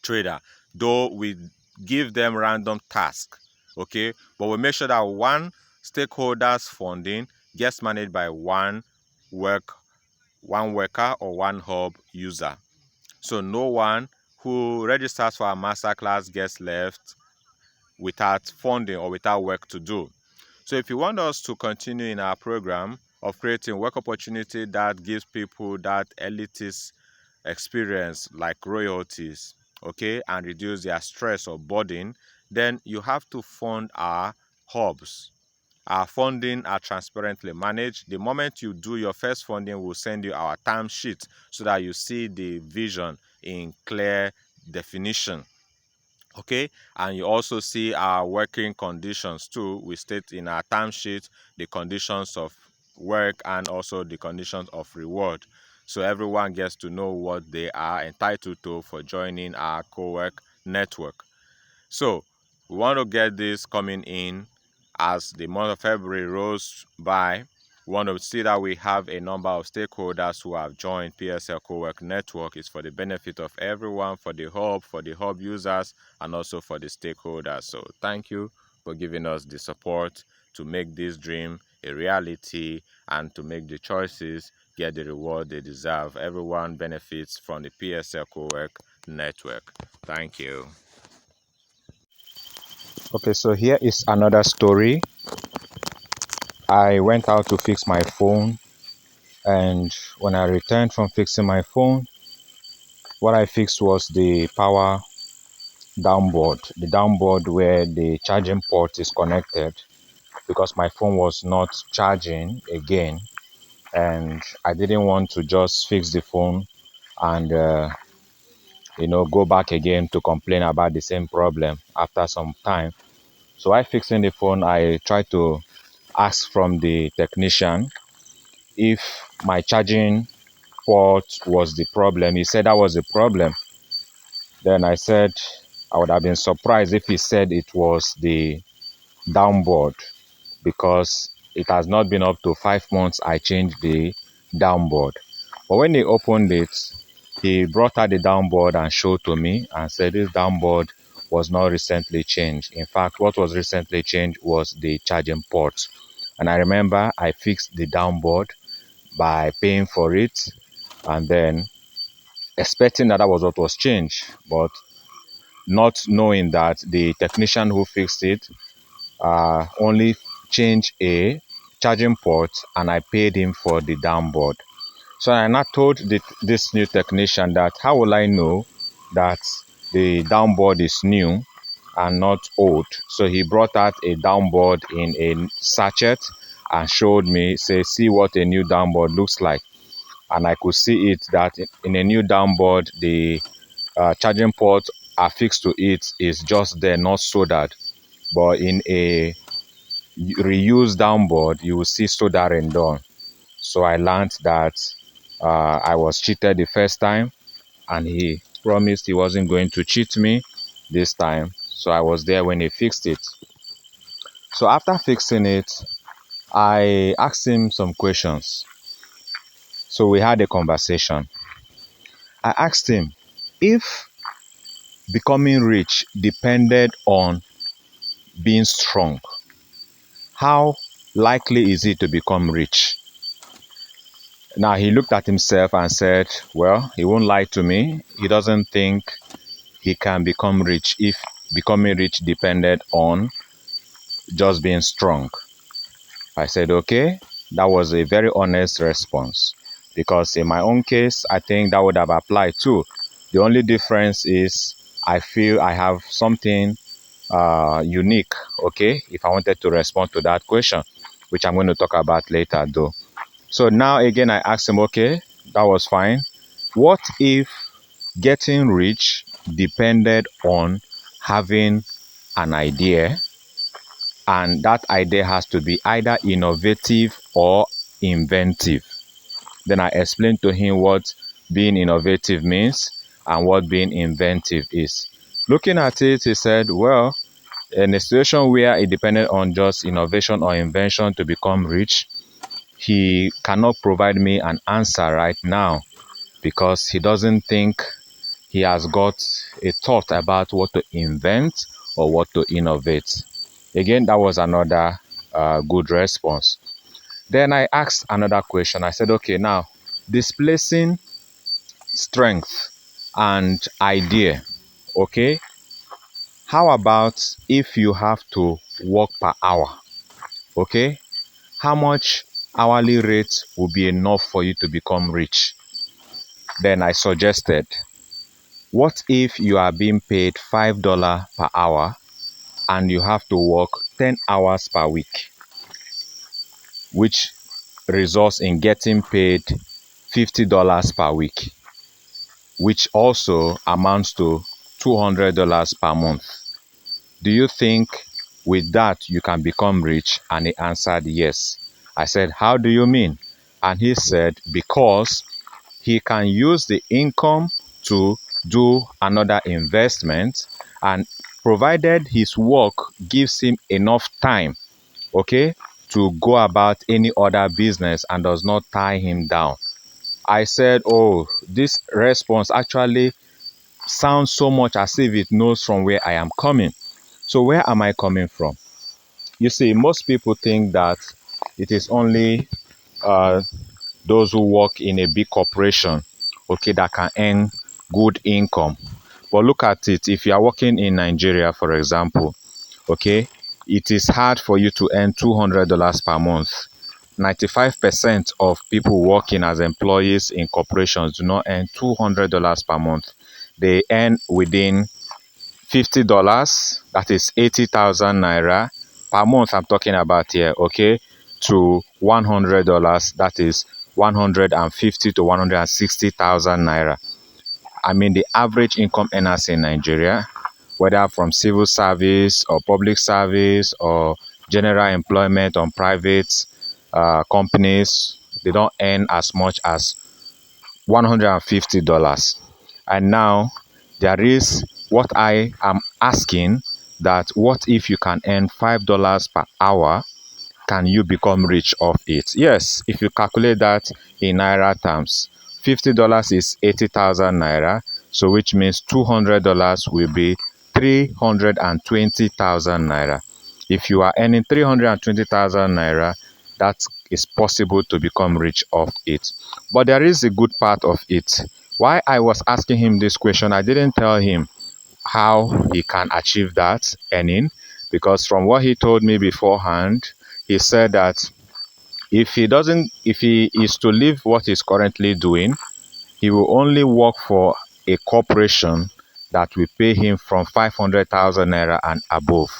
trader, though we give them random tasks, okay, but we make sure that one stakeholders funding gets managed by one worker or one hub user. So no one who registers for a masterclass gets left without funding or without work to do. So if you want us to continue in our program of creating work opportunity that gives people that elitist experience like royalties, okay, and reduce their stress or burden, then you have to fund our hubs. Our funding are transparently managed. The moment you do your first funding, we'll send you our time sheet so that you see the vision in clear definition. Okay, and you also see our working conditions too. We state in our timesheet the conditions of work and also the conditions of reward, so everyone gets to know what they are entitled to for joining our Cowork network. So we want to get this coming in as the month of February rolls by. We want to see that we have a number of stakeholders who have joined PSL Cowork Network. It's for the benefit of everyone, for the hub users, and also for the stakeholders. So thank you for giving us the support to make this dream a reality and to make the choices get the reward they deserve. Everyone benefits from the PSL Cowork Network. Thank you. Okay, so here is another story. I went out to fix my phone, and when I returned from fixing my phone, what I fixed was the power downboard, the downboard where the charging port is connected, because my phone was not charging again, and I didn't want to just fix the phone and go back again to complain about the same problem after some time. So while fixing the phone, I tried to ask from the technician if my charging port was the problem. He said that was the problem. Then I said I would have been surprised if he said it was the downboard, because it has not been up to 5 months I changed the downboard. But when he opened it, he brought out the downboard and showed to me and said this downboard was not recently changed. In fact, what was recently changed was the charging port. And I remember I fixed the downboard by paying for it and then expecting that that was what was changed, but not knowing that the technician who fixed it only changed a charging port and I paid him for the downboard. So I now told this new technician that how will I know that the downboard is new and not old? So he brought out a downboard in a sachet and showed me, say, see what a new downboard looks like. And I could see it that in a new downboard, the charging port affixed to it is just there, not soldered. But in a reused downboard, you will see soldering done. So I learned that I was cheated the first time, and he promised he wasn't going to cheat me this time. So I was there when he fixed it. So after fixing it, I asked him some questions. So we had a conversation. I asked him if becoming rich depended on being strong, how likely is it to become rich? Now he looked at himself and said, well, he won't lie to me. He doesn't think he can become rich if becoming rich depended on just being strong. I said, okay, that was a very honest response, because in my own case, I think that would have applied too. The only difference is I feel I have something unique, okay, if I wanted to respond to that question, which I'm going to talk about later though. So now again, I asked him, okay, that was fine. What if getting rich depended on having an idea, and that idea has to be either innovative or inventive? Then I explained to him what being innovative means and what being inventive is. Looking at it, he said, well, in a situation where it depended on just innovation or invention to become rich, he cannot provide me an answer right now, because he doesn't think he has got a thought about what to invent or what to innovate. Again, that was another good response. Then I asked another question. I said, okay, now displacing strength and idea. Okay, how about if you have to work per hour? Okay, how much hourly rate will be enough for you to become rich? Then I suggested, what if you are being paid $5 per hour and you have to work 10 hours per week, which results in getting paid $50 per week, which also amounts to $200 per month. Do you think with that you can become rich? And he answered yes. I said, how do you mean? And he said, because he can use the income to do another investment, and provided his work gives him enough time, okay, to go about any other business and does not tie him down. I said, oh, this response actually sounds so much as if it knows from where I am coming. So where am I coming from? You see, most people think that it is only uh, those who work in a big corporation, okay, that can earn good income. But look at it. If you are working in Nigeria, for example, okay, it is hard for you to earn $200 per month. 95% of people working as employees in corporations do not earn $200 per month. They earn within $50, that is 80,000 naira per month. I'm talking about here, okay, to $100, that is 150 to 160,000 naira. I mean, the average income earners in Nigeria, whether from civil service or public service or general employment on private companies, they don't earn as much as $150. And now there is what I am asking, that what if you can earn $5 per hour? Can you become rich off it? Yes, if you calculate that in naira terms, $50 is 80,000 naira, so which means $200 will be 320,000 naira. If you are earning 320,000 naira, that is possible to become rich off it. But there is a good part of it. Why I was asking him this question, I didn't tell him how he can achieve that earning, because from what he told me beforehand, he said that if he is to leave what he's currently doing, he will only work for a corporation that will pay him from 500,000 naira and above.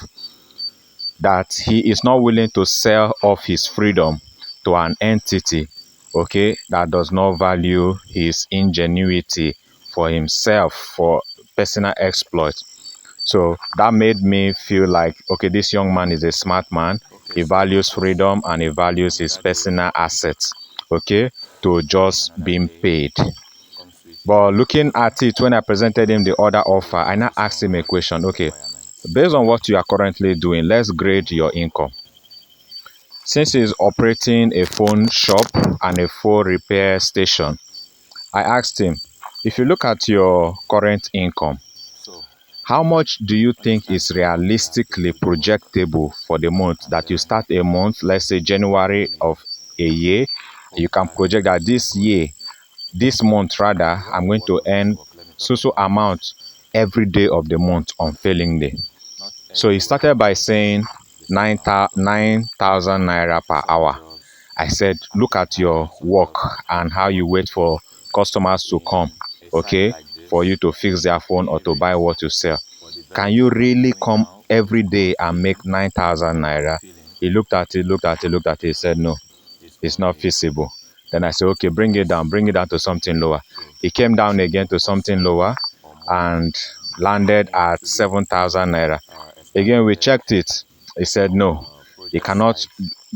That he is not willing to sell off his freedom to an entity, okay, that does not value his ingenuity for himself, for personal exploit. So that made me feel like, okay, this young man is a smart man. Okay, He so values that was freedom and he values his another day. personal assets, okay, to just Another being day paid. comes with But looking at it, when I presented him the other offer, I now its asked him a own question. Okay, requirements. based on what you are currently doing, let's grade your income. Since he's operating a phone shop and a phone repair station, I asked him, if you look at your current income, So how much do you when it's think time is to go, we are realistically going to work, projectable for the month, and that you then start a month, let's say January probably of a year, hope you can that project that things will this go well. year, this month rather, So when I'm we going work to on this earn work, let me talk so about amount every day of the month unfailingly. not So he everywhere started by pays saying the same amount of money. 9,000 naira per Some hour. jobs I said, are look paid at higher, your some work jobs are and paid how you lower. wait for customers to come, In a site okay, like for you this, to fix we their are phone or paying a to buy rate what you sell. for the Can very you job I'm really doing come now, which is every called day and make filling. 9,000 naira? Filling He looked at it, looked at it, he said, no, is it's not always feasible. Then I said, okay, bring it down to something lower. so He came down it again will to cost something more lower or more and for landed me at to be 7,000 naira. Again, we established checked it. He said, on no, he project cannot sites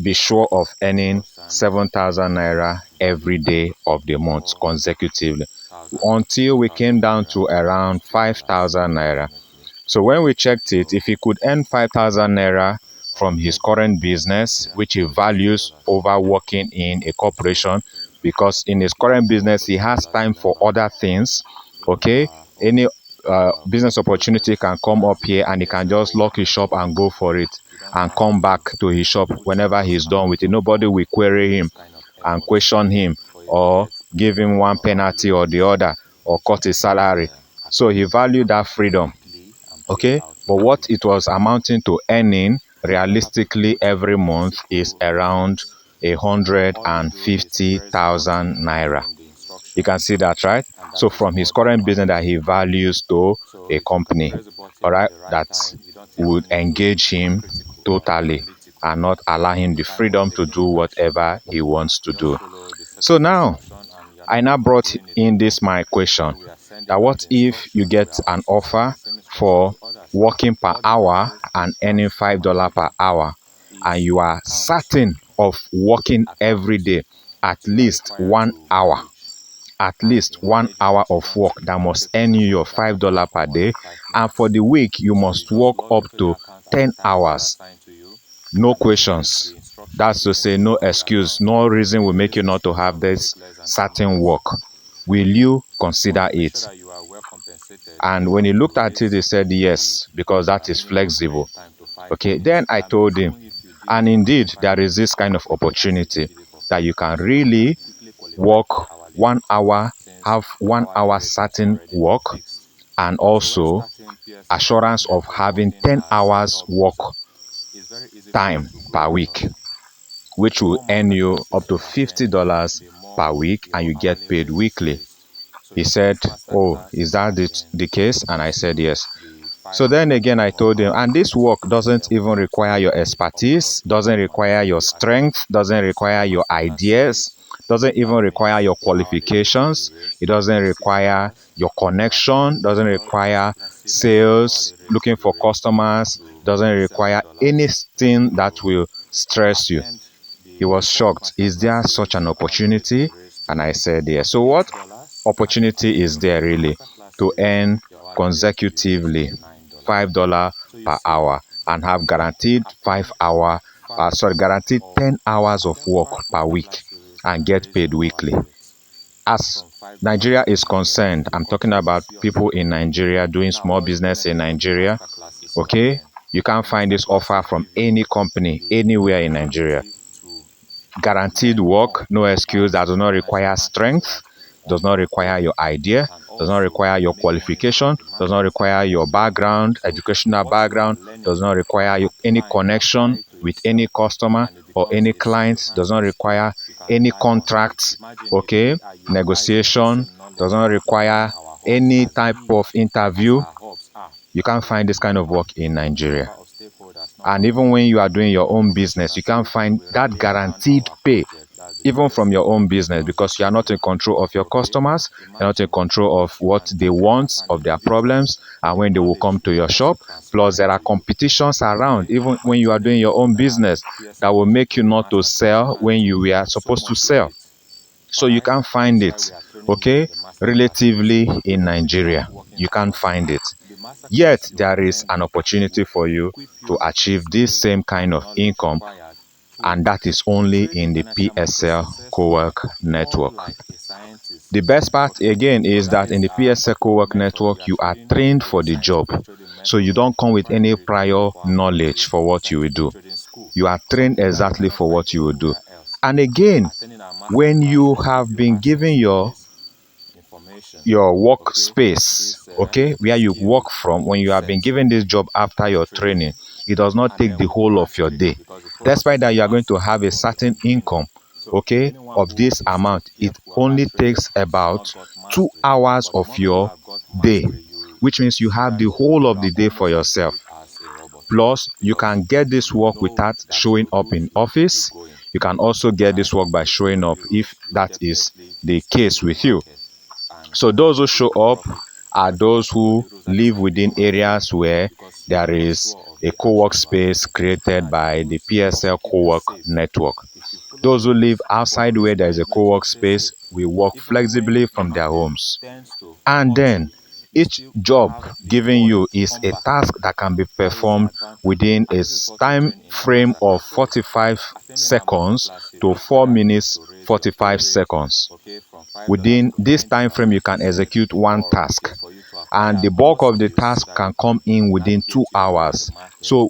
be sure of earning because and 7,000 naira every value day of the month for consecutively, thousand until we came 2,000 down naira to is around $2 5,000 naira. approximately. So when we checked it, So if he could earn 5,000 naira from his less than current business, which he values $350. over working in a So corporation, because in his current if I work business, for he has $3 time in a for month, other things, in okay? our Any own business opportunity process can come up as here a and he can PSL just lock Cowork his shop Network, and go for it. we don't and come back to his shop whenever he's done with it. Nobody will query him and question him or give him one penalty or the other or cut his salary. So he valued that freedom. Okay, but what it was amounting to earning realistically every month is around 150,000 naira. You can see that, right? So from his current business that he values to a company, all right, that would engage him totally and not allow him the freedom to do whatever he wants to do. So now, I now brought in this my question, that what if you get an offer for working per hour and earning $5 per hour, and you are certain of working every day at least 1 hour of work that must earn you your $5 per day, and for the week you must work up to 10 hours, no questions. That's to say, no excuse, no reason will make you not to have this certain work. Will you consider it? And when he looked at it, he said yes, because that is flexible. Okay, then I told him, and indeed, there is this kind of opportunity that you can really work 1 hour, have 1 hour certain work, and also assurance of having 10 hours work time per week, which will earn you up to $50 per week and you get paid weekly. He said, oh, is that the case? And I said, yes. So then again, I told him, and this work doesn't even require your expertise, doesn't require your strength, doesn't require your ideas, doesn't even require your qualifications. It doesn't require your connection, doesn't require sales, looking for customers, doesn't require anything that will stress you. He was shocked. Is there such an opportunity? And I said, yes. So what opportunity is there really to earn consecutively $5 per hour and have guaranteed 10 hours of work per week and get paid weekly? As Nigeria is concerned, I'm talking about people in Nigeria doing small business in Nigeria. Okay, you can't find this offer from any company anywhere in Nigeria. Guaranteed work, no excuse, that does not require strength, does not require your idea, does not require your qualification, does not require your background, educational background, does not require any connection with any customer or any client, does not require any contract, okay, negotiation, does not require any type of interview. You can't find this kind of work in Nigeria. And even when you are doing your own business, you can't find that guaranteed pay, even from your own business, because you are not in control of your customers, you're not in control of what they want, of their problems, and when they will come to your shop. Plus, there are competitions around, even when you are doing your own business, that will make you not to sell when you were supposed to sell. So you can't find it, okay, relatively in Nigeria. You can't find it. Yet there is an opportunity for you to achieve this same kind of income, and that is only in the PSL Cowork Network. The best part again is that in the PSL Cowork Network, you are trained for the job. So you don't come with any prior knowledge for what you will do. You are trained exactly for what you will do. And again, when you have been given your workspace, okay, where you work from, when you have been given this job after your training, it does not take the whole of your day. Despite that, you are going to have a certain income, okay, of this amount. It only takes about 2 hours of your day, which means you have the whole of the day for yourself. Plus, you can get this work without showing up in office. You can also get this work by showing up if that is the case with you. So those who show up are those who live within areas where there is a co-work space created by the PSL Cowork Network. Those who live outside where there is a co-work space will work flexibly from their homes. And then each job given you is a task that can be performed within a time frame of 45 seconds to 4 minutes 45 seconds. Within this time frame, you can execute one task, and the bulk of the task can come in within 2 hours. So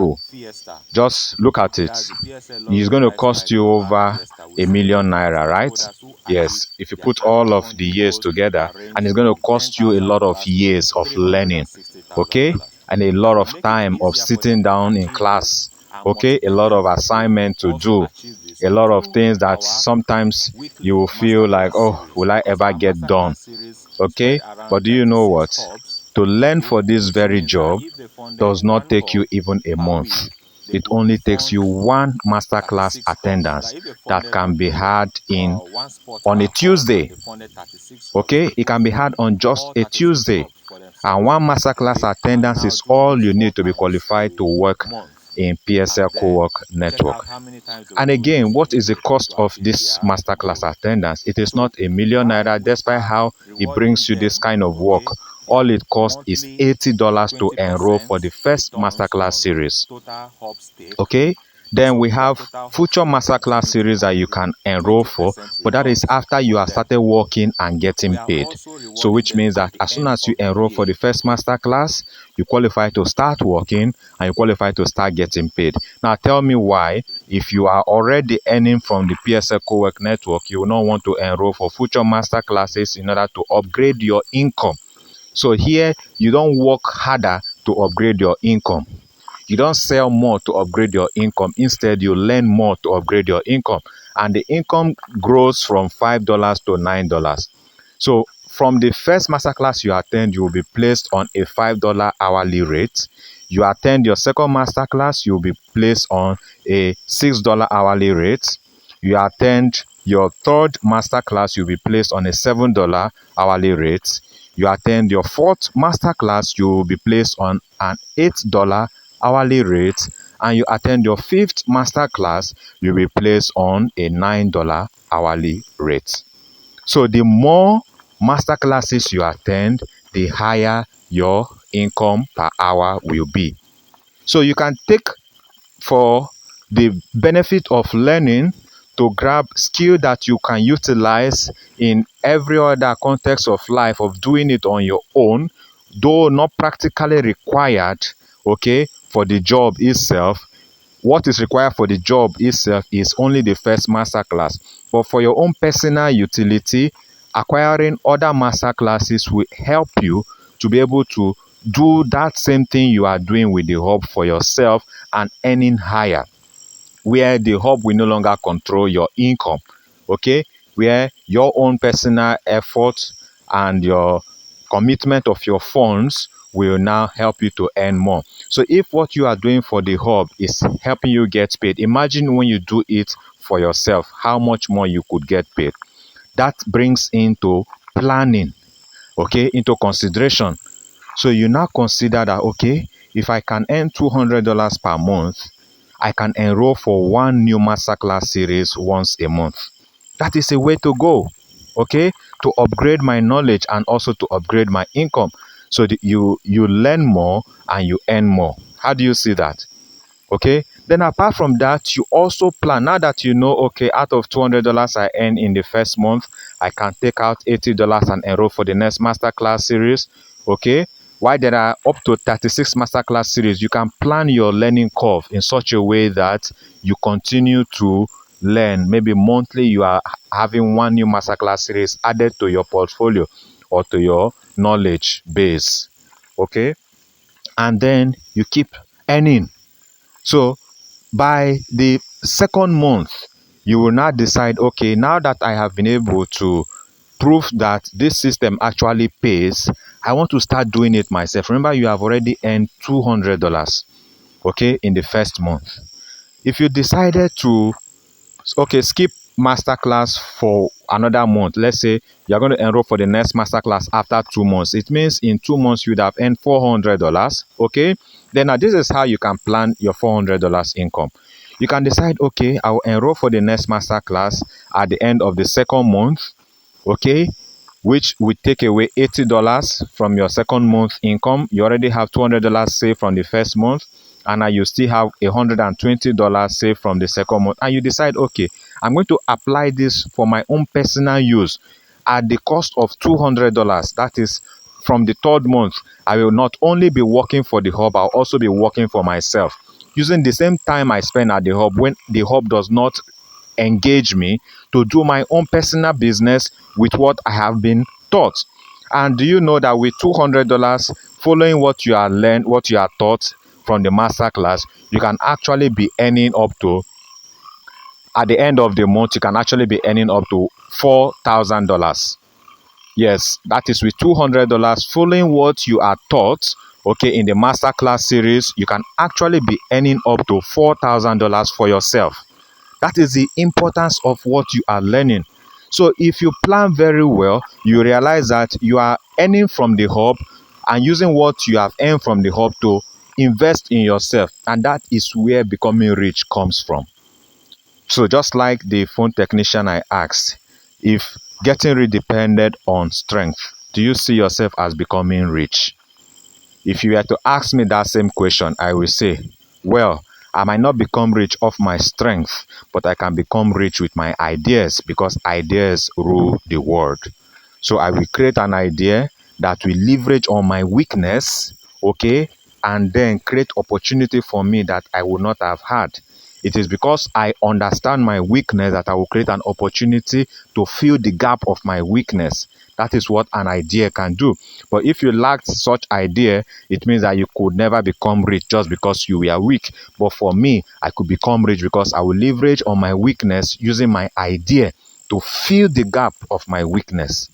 over school. Fiesta. Just look at it. That's the PSL It's lotto going to prize cost prize you over over Fiesta. We 1 million celebrate naira, right? stakeholders who achieve Yes, if you their put all annual of the funding years goals together, that and it's ranges going to from cost you a lot of $10,000 to years of learning, okay? $360,000. And a Now, lot to of make it time of easier for sitting them to down in achieve this class, and okay? A motivate lot them of to assignment to also do, achieve this, a we lot of do things that our sometimes you weekly will feel like, masterclass oh, series, will I because ever our get masterclass done? series spread Okay? around But do you know 26 what? hubs To learn for this which very means that job if they funded does not one take you hub even a per month. week, they It could only takes you fund one masterclass 36 hubs. So attendance that if they that funded, can be okay, had in one sport on a per hub and Tuesday. they funded 36 hubs, Okay, they it could can be had fund on just all a 36 Tuesday. hubs for And themselves, one masterclass okay, and attendance now is do all this you four need to be times qualified to a work month, in PSL and then Cowork check Network. out how many times they will And do again, this in what a is the week for you cost to of achieve this their masterclass goal. attendance? It is So not a million now naira, we despite are how it rewarding brings you this them, kind of work. okay, All their it costs is monthly $80 to enroll for the 20% first returns masterclass on series. total hub stake. Okay, then So we if their have total hub future stake masterclass continue to series that you contribute can enroll for, 20% but that is returns after you for have them, started working and we getting are paid. also So rewarding which them means at that the as soon end as you of the enroll for year, the first okay? masterclass, you qualify to start working and you qualify to start getting paid. Now tell me why, if you are already earning from the PSL Cowork Network, you will not want to enroll for future masterclasses in order to upgrade your income. So here you don't work harder to upgrade your income. You don't sell more to upgrade your income. Instead, you learn more to upgrade your income. And the income grows from $5 to $9. So from the first masterclass you attend, you will be placed on a $5 hourly rate. You attend your second masterclass, you will be placed on a $6 hourly rate. You attend your third masterclass, you'll be placed on a $7 hourly rate. You attend your fourth masterclass, you will be placed on an $8 hourly rate. And you attend your fifth masterclass, you'll be placed on a $9 hourly rate. So the more masterclasses you attend, the higher your income per hour will be. So you can take for the benefit of learning to grab skill that you can utilize in every other context of life of doing it on your own, though not practically required, okay, for the job itself. What is required for the job itself is only the first masterclass. But for your own personal utility, acquiring other masterclasses will help you to be able to do that same thing you are doing with the hub for yourself and earning higher, where the hub will no longer control your income, okay, where your own personal effort and your commitment of your funds will now help you to earn more. So if what you are doing for the hub is helping you get paid, imagine when you do it for yourself, how much more you could get paid. That brings into planning, okay, into consideration. So you now consider that, okay, if I can earn $200 per month, I can enroll for one new masterclass series once a month. That is a way to go, okay, to upgrade my knowledge and also to upgrade my income. So that you learn more and you earn more. How do you see that? Okay, then apart from that, you also plan, now that you know, okay, out of $200 I earn in the first month, I can take out $80 and enroll for the next masterclass series. Okay, while there are up to 36 masterclass series, you can plan your learning curve in such a way that you continue to learn. Maybe monthly you are having one new masterclass series added to your portfolio or to your knowledge base. Okay, and then you keep earning. So by the second month, you will now decide, okay, now that I have been able to prove that this system actually pays, I want to start doing it myself. Remember, you have already earned $200, okay, in the first month. If you decided to, okay, skip masterclass for another month, let's say you're going to enroll for the next masterclass after 2 months, it means in 2 months you'd have earned $400. Okay, then now this is how you can plan your $400 income. You can decide, okay, I'll enroll for the next masterclass at the end of the second month, okay, which will take away $80 from your second month income. You already have $200 saved from the first month, and now you still have $120 saved from the second month. And you decide, okay, I'm going to apply this for my own personal use at the cost of $200. That is, from the third month, I will not only be working for the hub, I'll also be working for myself, using the same time I spend at the hub when the hub does not engage me to do my own personal business with what I have been taught. And do you know that with $200, following what you are learned, what you are taught from the master class, you can actually be earning up to, at the end of the month, you can actually be earning up to $4,000. Yes, that is with $200 following what you are taught. Okay, in the masterclass series, you can actually be earning up to $4,000 for yourself. That is the importance of what you are learning. So if you plan very well, you realize that you are earning from the hub and using what you have earned from the hub to invest in yourself. And that is where becoming rich comes from. So just like the phone technician I asked, if getting rich depended on strength, do you see yourself as becoming rich? If you were to ask me that same question, I will say, well, I might not become rich off my strength, but I can become rich with my ideas because ideas rule the world. So I will create an idea that will leverage on my weakness, okay, and then create opportunity for me that I would not have had. It is because I understand my weakness that I will create an opportunity to fill the gap of my weakness. That is what an idea can do. But if you lacked such idea, it means that you could never become rich just because you were weak. But for me, I could become rich because I will leverage on my weakness using my idea to fill the gap of my weakness.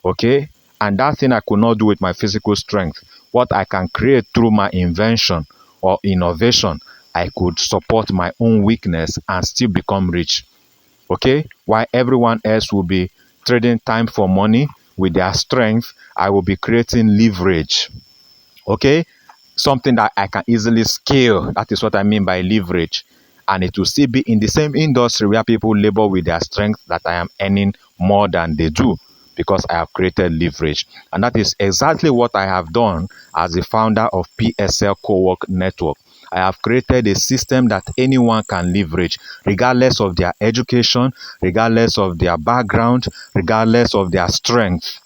Okay? And that thing I could not do with my physical strength. What I can create through my invention or innovation, I could support my own weakness and still become rich. Okay? While everyone else will be trading time for money with their strength, I will be creating leverage. Okay? Something that I can easily scale. That is what I mean by leverage. And it will still be in the same industry where people labor with their strength that I am earning more than they do because I have created leverage. And that is exactly what I have done as the founder of PSL Cowork Network. I have created a system that anyone can leverage, regardless of their education, regardless of their background, regardless of their strength.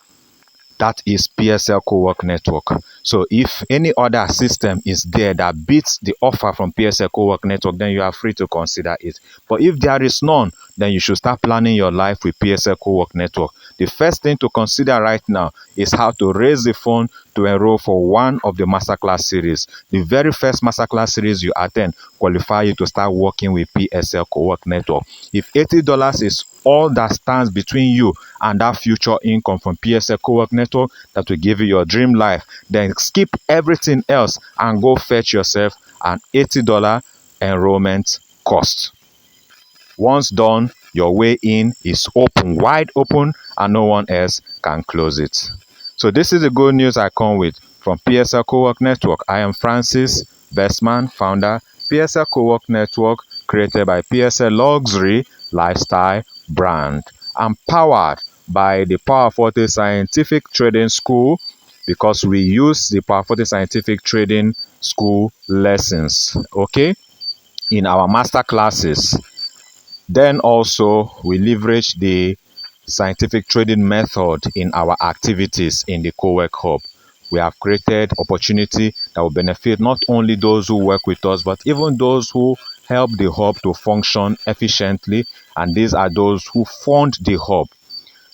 That is PSL Cowork Network. So if any other system is there that beats the offer from PSL Cowork Network, then you are free to consider it. But if there is none, then you should start planning your life with PSL Cowork Network. The first thing to consider right now is how to raise the fund to enroll for one of the masterclass series. The very first masterclass series you attend qualify you to start working with PSL Cowork Network. If $80 is all that stands between you and that future income from PSL Cowork Network that will give you your dream life, then skip everything else and go fetch yourself an $80 enrollment cost. Once done, your way in is open, wide open, and no one else can close it. So this is the good news I come with from PSL Cowork Network. I am Francis Bestman, founder, PSL Cowork Network, created by PSL Luxury Lifestyle Brand. I'm powered by the Power Forte Scientific Trading School because we use the Power Forte Scientific Trading School lessons, okay, in our master classes. Then also we leverage the scientific trading method in our activities in the Cowork Hub. We have created opportunity that will benefit not only those who work with us, but even those who help the hub to function efficiently. And these are those who fund the hub.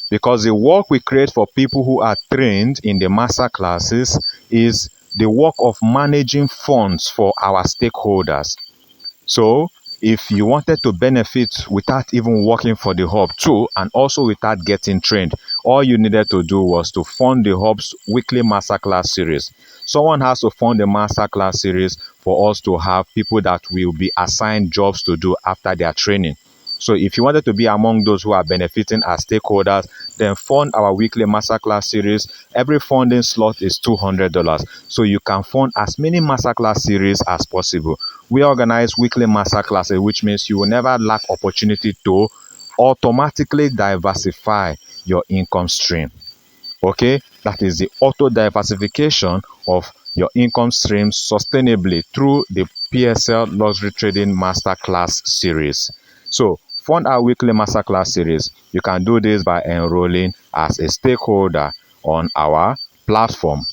Because the work we create for people who are trained in the master classes is the work of managing funds for our stakeholders. So if you wanted to benefit without even working for the hub too, and also without getting trained, all you needed to do was to fund the hub's weekly masterclass series. Someone has to fund the masterclass series for us to have people that will be assigned jobs to do after their training. So if you wanted to be among those who are benefiting as stakeholders, then fund our weekly masterclass series. Every funding slot is $200. So you can fund as many masterclass series as possible. We organize weekly masterclasses, which means you will never lack opportunity to automatically diversify your income stream. Okay, that is the auto diversification of your income stream sustainably through the PSL Luxury Trading Masterclass series. So fund our weekly masterclass series. You can do this by enrolling as a stakeholder on our platform.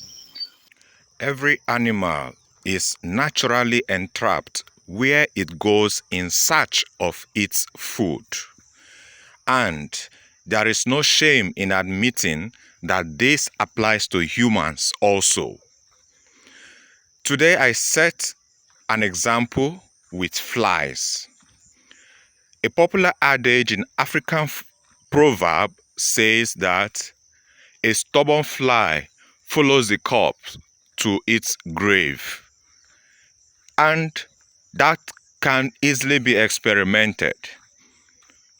Every animal is naturally entrapped where it goes in search of its food. And there is no shame in admitting that this applies to humans also. Today I set an example with flies. A popular adage in African proverb says that a stubborn fly follows the corpse to its grave. And that can easily be experimented.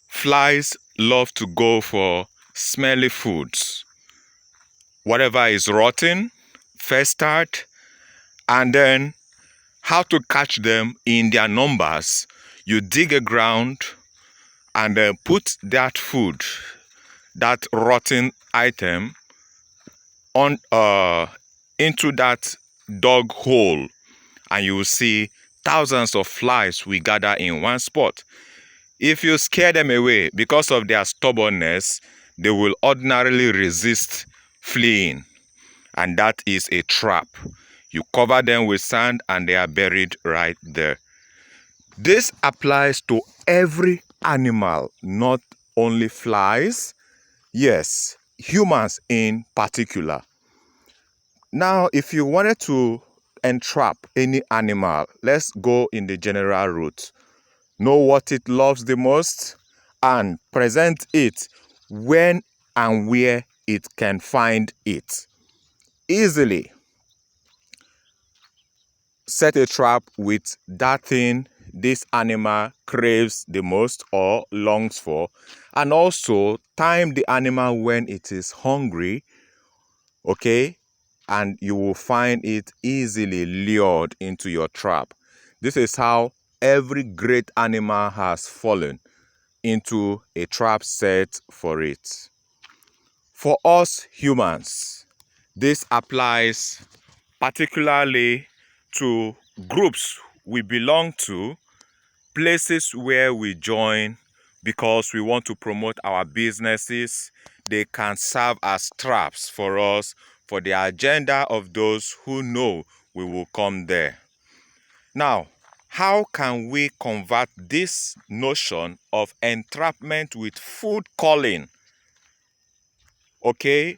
Flies love to go for smelly foods. Whatever is rotten, festered, and then how to catch them in their numbers. You dig a ground and put that food, that rotten item, on into that dog hole, and you will see thousands of flies will gather in one spot. If you scare them away because of their stubbornness, they will ordinarily resist fleeing, and that is a trap. You cover them with sand and they are buried right there. This applies to every animal, not only flies. Yes, humans in particular. Now, if you wanted to entrap any animal, let's go in the general route. Know what it loves the most and present it when and where it can find it. Easily set a trap with that thing this animal craves the most or longs for, and also time the animal when it is hungry, okay? And you will find it easily lured into your trap. This is how every great animal has fallen into a trap set for it. For us humans, this applies particularly to groups we belong to, places where we join because we want to promote our businesses. They can serve as traps for us for the agenda of those who know we will come there. Now, how can we convert this notion of entrapment with food calling? Okay,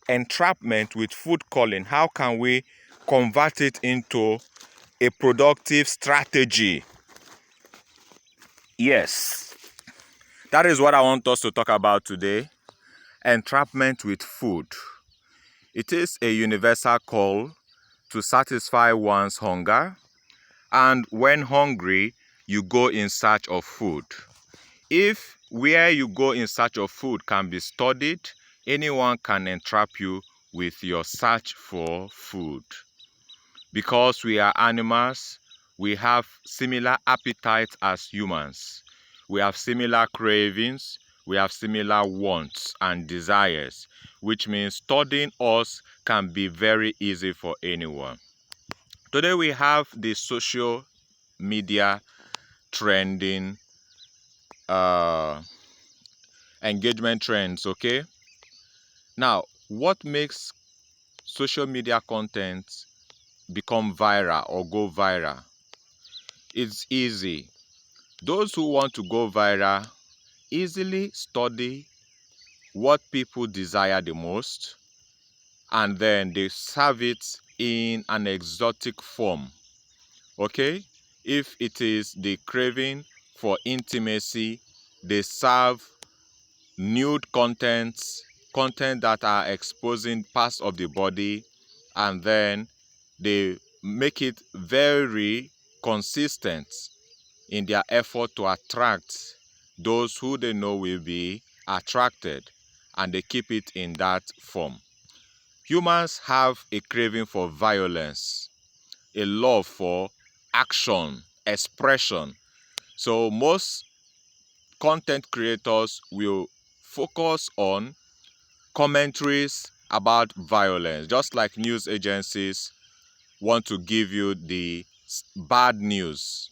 entrapment with food calling, how can we convert it into a productive strategy? Yes, that is what I want us to talk about today. Entrapment with food. It is a universal call to satisfy one's hunger, and when hungry, you go in search of food. If where you go in search of food can be studied, anyone can entrap you with your search for food. Because we are animals, we have similar appetites as humans. We have similar cravings, we have similar wants and desires, which means studying us can be very easy for anyone. Today we have the social media trending engagement trends, okay? Now, what makes social media content become viral or go viral? It's easy. Those who want to go viral easily study what people desire the most, and then they serve it in an exotic form. Okay? If it is the craving for intimacy, they serve nude content that are exposing parts of the body, and then they make it very consistent in their effort to attract those who they know will be attracted, and they keep it in that form. Humans have a craving for violence, a love for action, expression. So most content creators will focus on commentaries about violence, just like news agencies want to give you the bad news,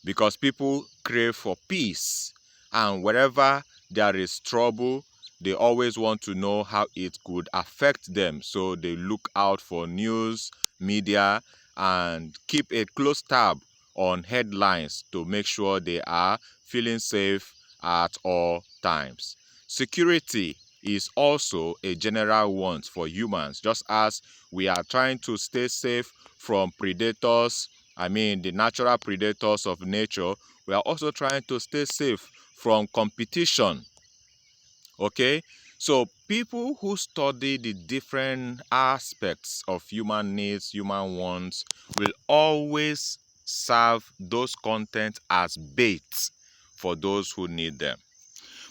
because people crave for peace, and wherever there is trouble, they always want to know how it could affect them. So they look out for news, media, and keep a close tab on headlines to make sure they are feeling safe at all times. Security is also a general want for humans, just as we are trying to stay safe from predators, the natural predators of nature. We are also trying to stay safe from competition. Okay? So people who study the different aspects of human needs, human wants, will always serve those content as bait for those who need them.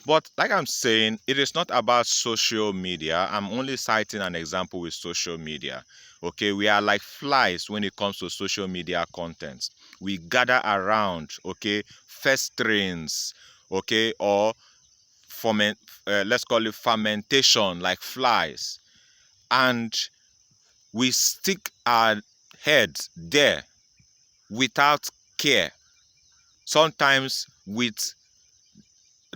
But like I'm saying, it is not about social media. I'm only citing an example with social media. Okay, we are like flies when it comes to social media content. We gather around, okay, festerings, okay, or ferment, let's call it fermentation, like flies, and we stick our heads there without care. Sometimes with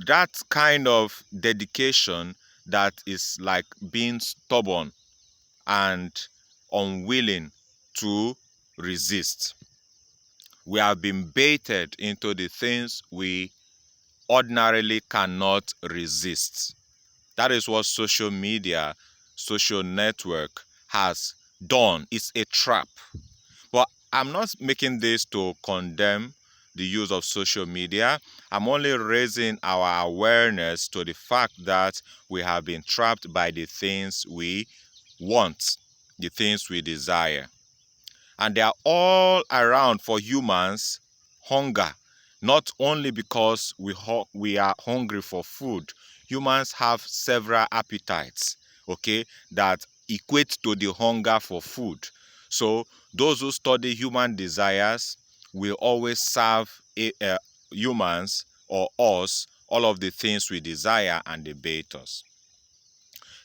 that kind of dedication that is like being stubborn and unwilling to resist. We have been baited into the things we ordinarily cannot resist. That is what social media, social network has done. It's a trap. But I'm not making this to condemn the use of social media. I'm only raising our awareness to the fact that we have been trapped by the things we want, the things we desire. And they are all around for humans. Hunger, not only because we are hungry for food. Humans have several appetites, okay, that equate to the hunger for food. So those who study human desires will always serve humans or us all of the things we desire and they bait us.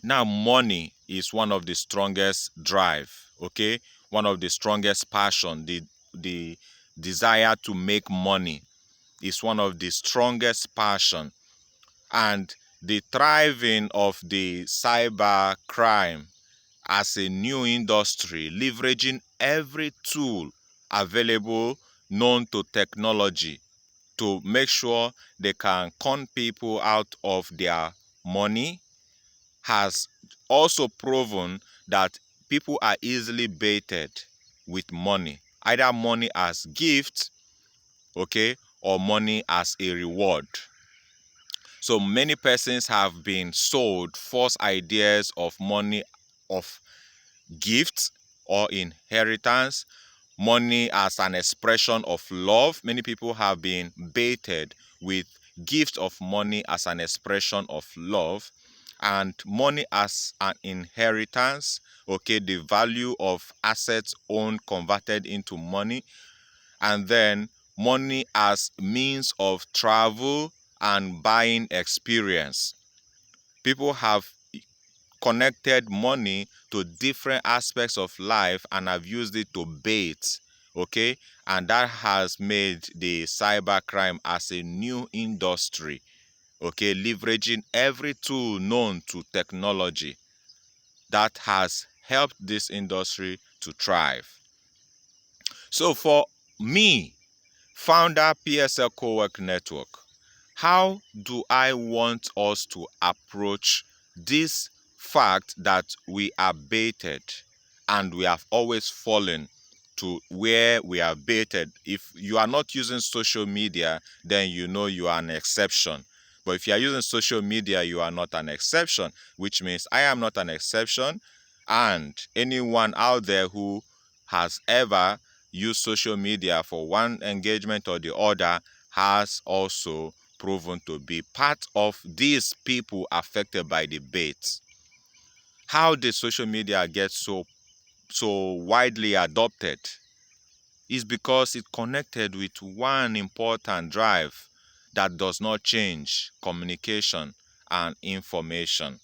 Now, money is one of the strongest drive, okay? One of the strongest passion. The desire to make money is one of the strongest passion. And the thriving of the cyber crime as a new industry, leveraging every tool available known to technology to make sure they can con people out of their money, has also proven that people are easily baited with money, either money as gift, okay, or money as a reward. So many persons have been sold false ideas of money, of gifts or inheritance, money as an expression of love. Many people have been baited with gift of money as an expression of love, and money as an inheritance, okay, the value of assets owned converted into money, and then money as means of travel and buying experience. People have connected money to different aspects of life and have used it to bait, okay, and that has made the cybercrime as a new industry, okay, leveraging every tool known to technology that has helped this industry to thrive. So for me, founder PSL Cowork Network, how do I want us to approach this fact that we are baited and we have always fallen to where we are baited? If you are not using social media, then you know you are an exception. But if you are using social media, you are not an exception, which means I am not an exception. And anyone out there who has ever used social media for one engagement or the other has also proven to be part of these people affected by the bait. How did social media get so widely adopted? Is because it connected with one important drive that does not change: communication and information.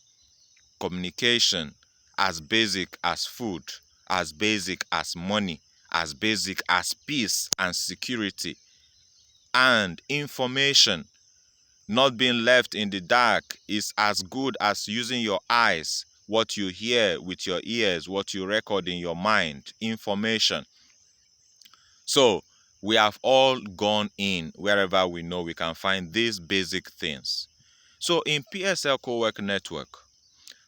Communication, as basic as food, as basic as money, as basic as peace and security, and information, not being left in the dark, is as good as using your eyes, what you hear with your ears, what you record in your mind, information. So we have all gone in wherever we know we can find these basic things. So in PSL Cowork Network,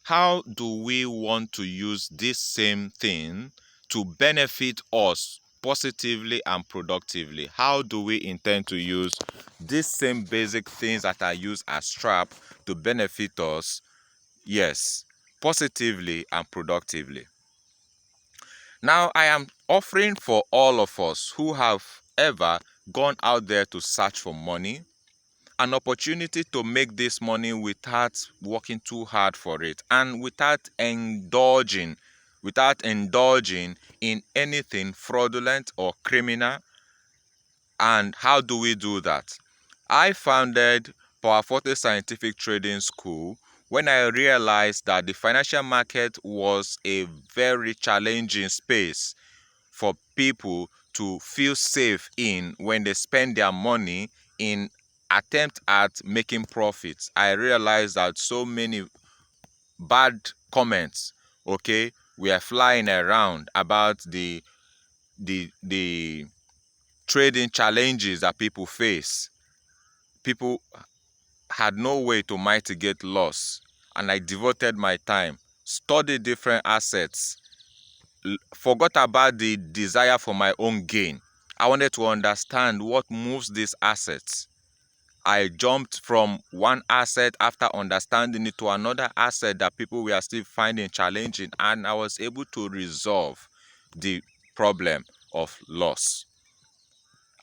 how do we want to use this same thing to benefit us positively and productively? How do we intend to use these same basic things that are used as trap to benefit us Yes, positively and productively. Now, I am offering for all of us who have ever gone out there to search for money an opportunity to make this money without working too hard for it and without indulging in anything fraudulent or criminal. And how do we do that? I founded Powerforte Scientific Trading School when I realized that the financial market was a very challenging space for people to feel safe in when they spend their money in attempt at making profits. I realized that so many bad comments, okay, were flying around about the trading challenges that people face. People had no way to mitigate loss, and I devoted my time, studied different assets, forgot about the desire for my own gain. I wanted to understand what moves these assets. I jumped from one asset after understanding it to another asset that people were still finding challenging, and I was able to resolve the problem of loss.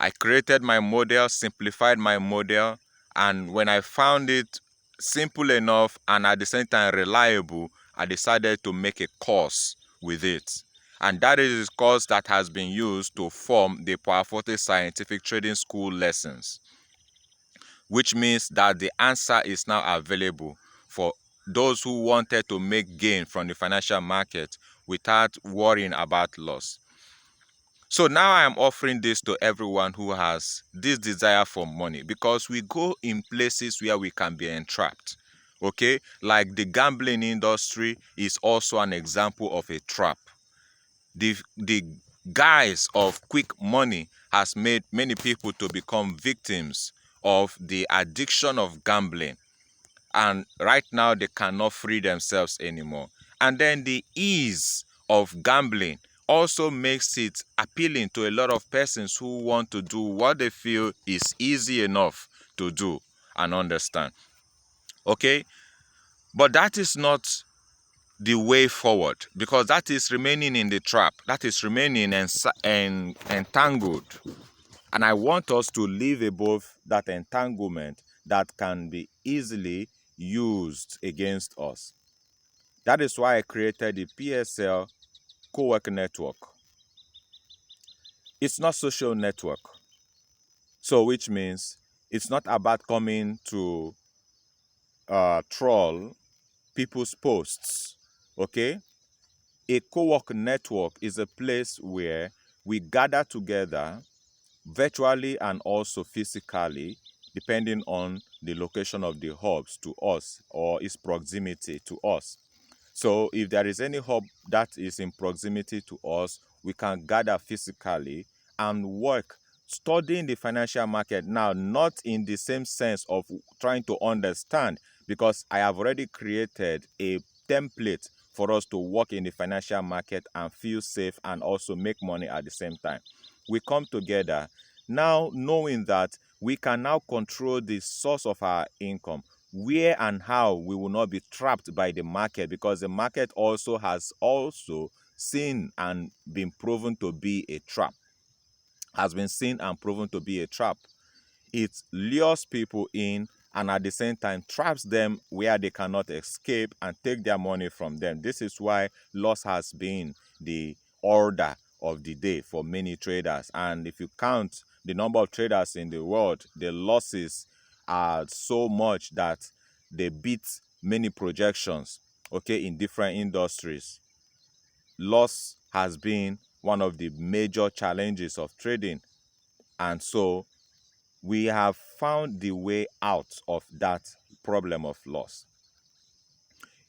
I created my model, simplified my model, and when I found it simple enough and at the same time reliable, I decided to make a course with it. And that is the course that has been used to form the Powerforte Scientific Trading School lessons, which means that the answer is now available for those who wanted to make gain from the financial market without worrying about loss. So now I am offering this to everyone who has this desire for money, because we go in places where we can be entrapped. Okay, like the gambling industry is also an example of a trap. The guise of quick money has made many people to become victims of the addiction of gambling, and right now they cannot free themselves anymore. And then the ease of gambling also makes it appealing to a lot of persons who want to do what they feel is easy enough to do and understand. Okay, but that is not the way forward, because that is remaining in the trap, that is remaining entangled. And I want us to live above that entanglement that can be easily used against us. That is why I created the PSL Cowork Network. It's not social network. So which means it's not about coming to troll people's posts. Okay? A co-work network is a place where we gather together virtually and also physically, depending on the location of the hubs to us or its proximity to us. So if there is any hub that is in proximity to us, we can gather physically and work studying the financial market. Now, not in the same sense of trying to understand, because I have already created a template for us to work in the financial market and feel safe and also make money at the same time. We come together now knowing that we can now control the source of our income, where and how we will not be trapped by the market, because the market also has seen and been proven to be a trap, has been seen and proven to be a trap. It lures people in and at the same time traps them where they cannot escape and take their money from them. This is why loss has been the order of the day for many traders. And if you count the number of traders in the world, the losses are so much that they beat many projections, okay, in different industries. Loss has been one of the major challenges of trading. And so we have found the way out of that problem of loss.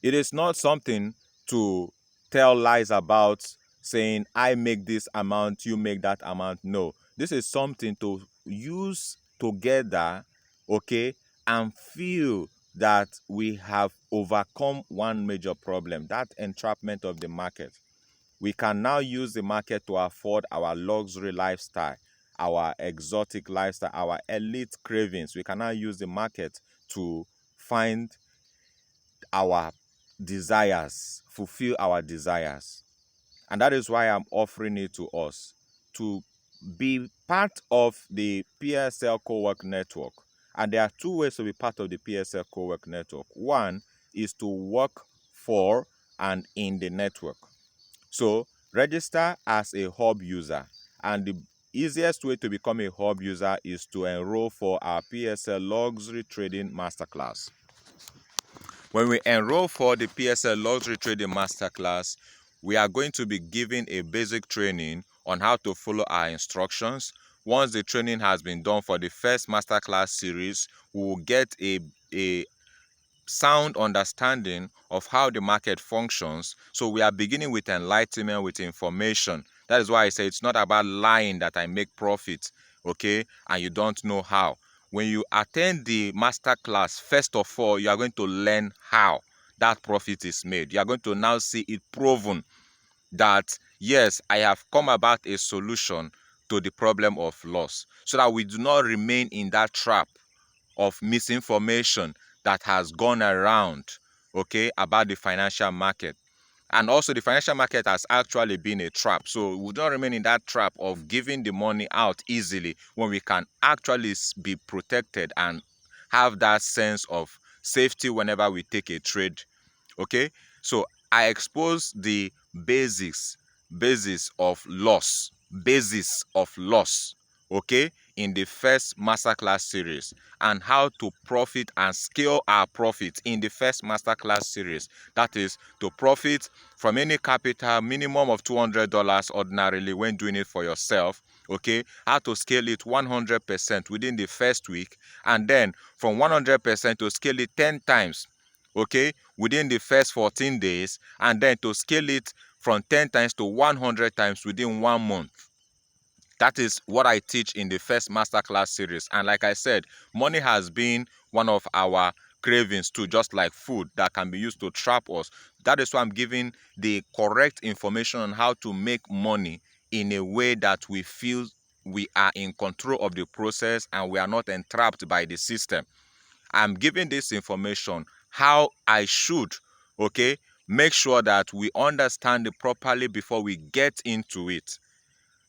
It is not something to tell lies about, saying, I make this amount, you make that amount. No, this is something to use together, okay, and feel that we have overcome one major problem, that entrapment of the market. We can now use the market to afford our luxury lifestyle, our exotic lifestyle, our elite cravings. We can now use the market to find our desires, fulfill our desires. And that is why I'm offering it to us to be part of the PSL Cowork Network. And there are two ways to be part of the PSL Cowork Network. One is to work for and in the network. So register as a hub user, and the easiest way to become a hub user is to enroll for our PSL Luxury Trading Masterclass. When we enroll for the PSL Luxury Trading Masterclass, we are going to be given a basic training on how to follow our instructions. Once the training has been done for the first masterclass series, we will get a sound understanding of how the market functions. So we are beginning with enlightenment, with information. That is why I say it's not about lying that I make profit, okay, and you don't know how. When you attend the master class, first of all, you are going to learn how that profit is made. You are going to now see it proven that, yes, I have come about a solution to the problem of loss, so that we do not remain in that trap of misinformation that has gone around, okay, about the financial market. And also the financial market has actually been a trap. So we don't remain in that trap of giving the money out easily when we can actually be protected and have that sense of safety whenever we take a trade. Okay, so I expose the basis of loss, okay, in the first masterclass series, and how to profit and scale our profit in the first masterclass series. That is to profit from any capital minimum of $200 ordinarily when doing it for yourself. Okay, how to scale it 100% within the first week, and then from 100% to scale it 10 times, okay, within the first 14 days, and then to scale it from 10 times to 100 times within 1 month. That is what I teach in the first masterclass series. And like I said, money has been one of our cravings too, just like food that can be used to trap us. That is why I'm giving the correct information on how to make money in a way that we feel we are in control of the process and we are not entrapped by the system. I'm giving this information how I should, okay, make sure that we understand it properly before we get into it.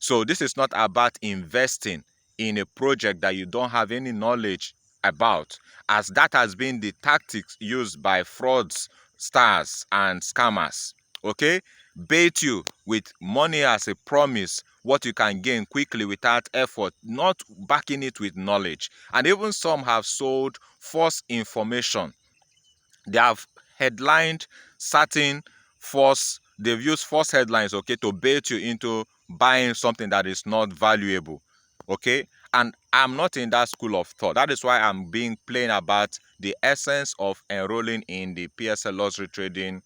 So this is not about investing in a project that you don't have any knowledge about, as that has been the tactics used by fraudsters and scammers. Okay, bait you with money as a promise, what you can gain quickly without effort, not backing it with knowledge. And even some have sold false information. They have headlined certain they've used false headlines, okay, to bait you into buying something that is not valuable, okay. And I'm not in that school of thought. That is why I'm being plain about the essence of enrolling in the PSL Luxury Trading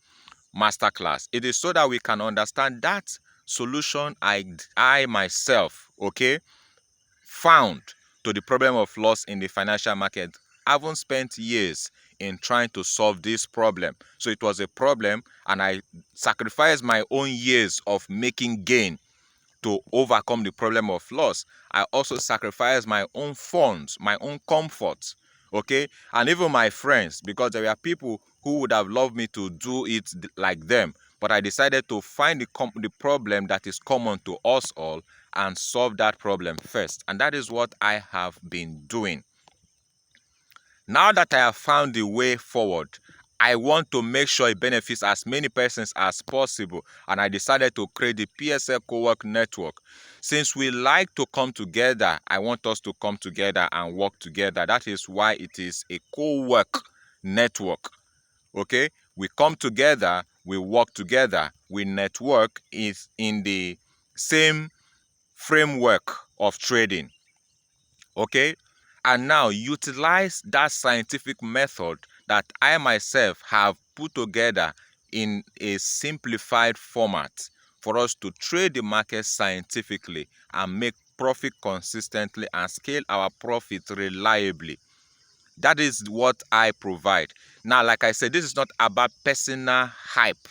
Masterclass. It is so that we can understand that solution I myself, okay, found to the problem of loss in the financial market. I haven't spent years in trying to solve this problem. So it was a problem, and I sacrificed my own years of making gain to overcome the problem of loss. I also sacrificed my own funds, my own comfort, okay, and even my friends, because there were people who would have loved me to do it like them. But I decided to find the problem that is common to us all and solve that problem first. And that is what I have been doing. Now that I have found the way forward, I want to make sure it benefits as many persons as possible, and I decided to create the PSL Cowork Network. Since we like to come together, I want us to come together and work together. That is why it is a co-work network. Okay, we come together, we work together, we network is in the same framework of trading. Okay, and now utilize that scientific method that I myself have put together in a simplified format for us to trade the market scientifically and make profit consistently and scale our profit reliably. That is what I provide. Now, like I said, this is not about personal hype,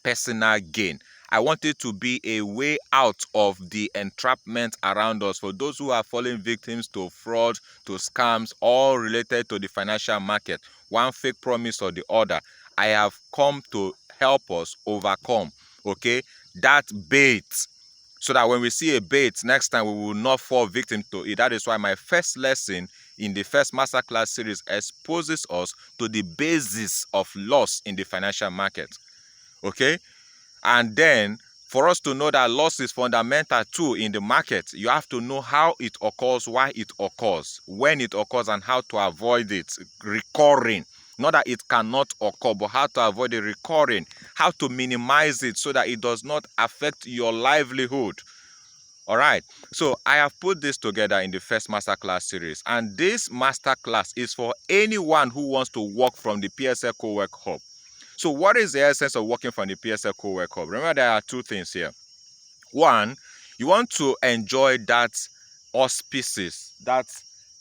personal gain. I want it to be a way out of the entrapment around us for those who are falling victims to fraud, to scams, all related to the financial market, one fake promise or the other. I have come to help us overcome, okay, that bait, so that when we see a bait next time, we will not fall victim to it. That is why my first lesson in the first masterclass series exposes us to the basis of loss in the financial market, okay? And then for us to know that loss is fundamental too in the market, you have to know how it occurs, why it occurs, when it occurs, and how to avoid it recurring. Not that it cannot occur, but how to avoid it recurring, how to minimize it so that it does not affect your livelihood. All right, so I have put this together in the first masterclass series, and this masterclass is for anyone who wants to work from the PSL Cowork Hub. So what is the essence of working from the PSL Cowork Hub? Remember, there are two things here. One, you want to enjoy that auspices, that